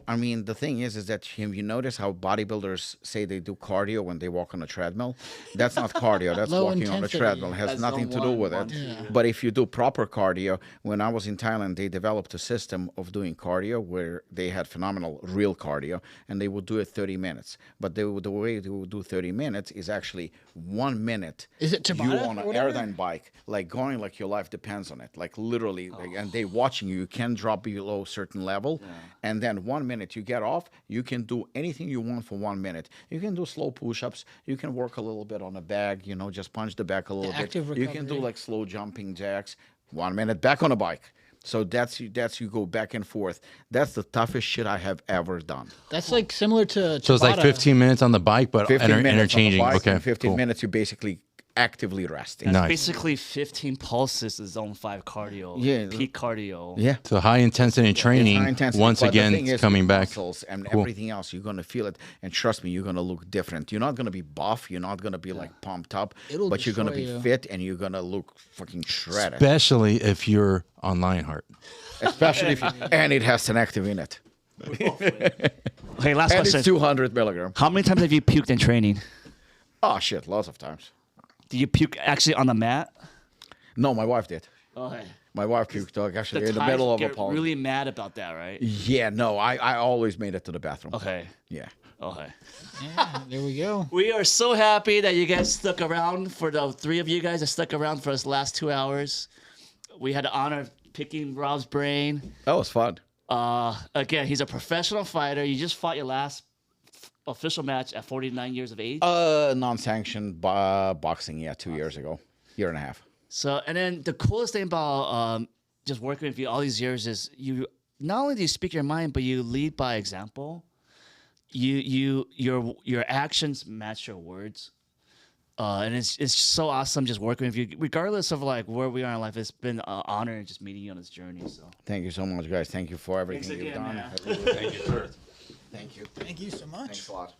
I mean, the thing is that you notice how bodybuilders say they do cardio when they walk on a treadmill? That's not cardio. That's Low walking on a intensity. treadmill. It has That's nothing the to do one, with one, it. two. But if you do proper cardio, when I was in Thailand, they developed a system of doing cardio where they had phenomenal real cardio, and they would do it 30 minutes. But the way they would do 30 minutes is actually 1 minute. Is it you Tabata on or an whatever? airline bike, like going like your life depends on it, like literally, and they watching you. You can drop below a certain level, and then 1 minute you get off. You can do anything you want for 1 minute. You can do slow push-ups. You can work a little bit on the bag. Just punch the back a little bit. active You can do recovery. like slow jumping jacks. 1 minute back on a bike. So that's you go back and forth. That's the toughest shit I have ever done. That's like similar to So it's like Tabata. 15 minutes on the bike, but 15 minutes on the interchanging. bike, Okay. and 15 cool. minutes you basically actively resting. That's Nice. basically 15 pulses is zone 5 cardio. Yeah. Peak cardio. Yeah. So high intensity training, High intensity, once but the again, thing it's is coming with back. muscles and Cool. everything else, you're gonna feel it, and trust me, you're gonna look different. You're not gonna be buff, you're not gonna be like pumped up, It'll but you're gonna be destroy you. fit, and you're gonna look fucking shredded. Especially if you're on Lionheart. Especially if and it has senactiv in it, Okay, last and question. it's 200 milligrams. How many times have you puked in training? Oh shit, lots of times. Do you puke actually on the mat? No, my wife did. Okay. My wife puked actually The in the Thais middle of a get pond. really mad about that, right? Yeah, no, I always made it to the bathroom. Okay. Yeah. Okay. Yeah, there we go. We are so happy that you guys stuck around, for the 3 of you guys that stuck around for us last 2 hours. We had the honor of picking Rob's brain. That was fun. Again, he's a professional fighter. You just fought your last official match at 49 years of age. Non-sanctioned boxing, 2 years ago, year and a half. So, and then the coolest thing about just working with you all these years is you not only do you speak your mind, but you lead by example. Your actions match your words, and it's so awesome just working with you, regardless of like where we are in life. It's been an honor just meeting you on this journey. So Thank you so much, guys. Thank you for everything Thanks you've again, done. man. Thank you, sir. Thank you. Thank you so much. Thanks a lot.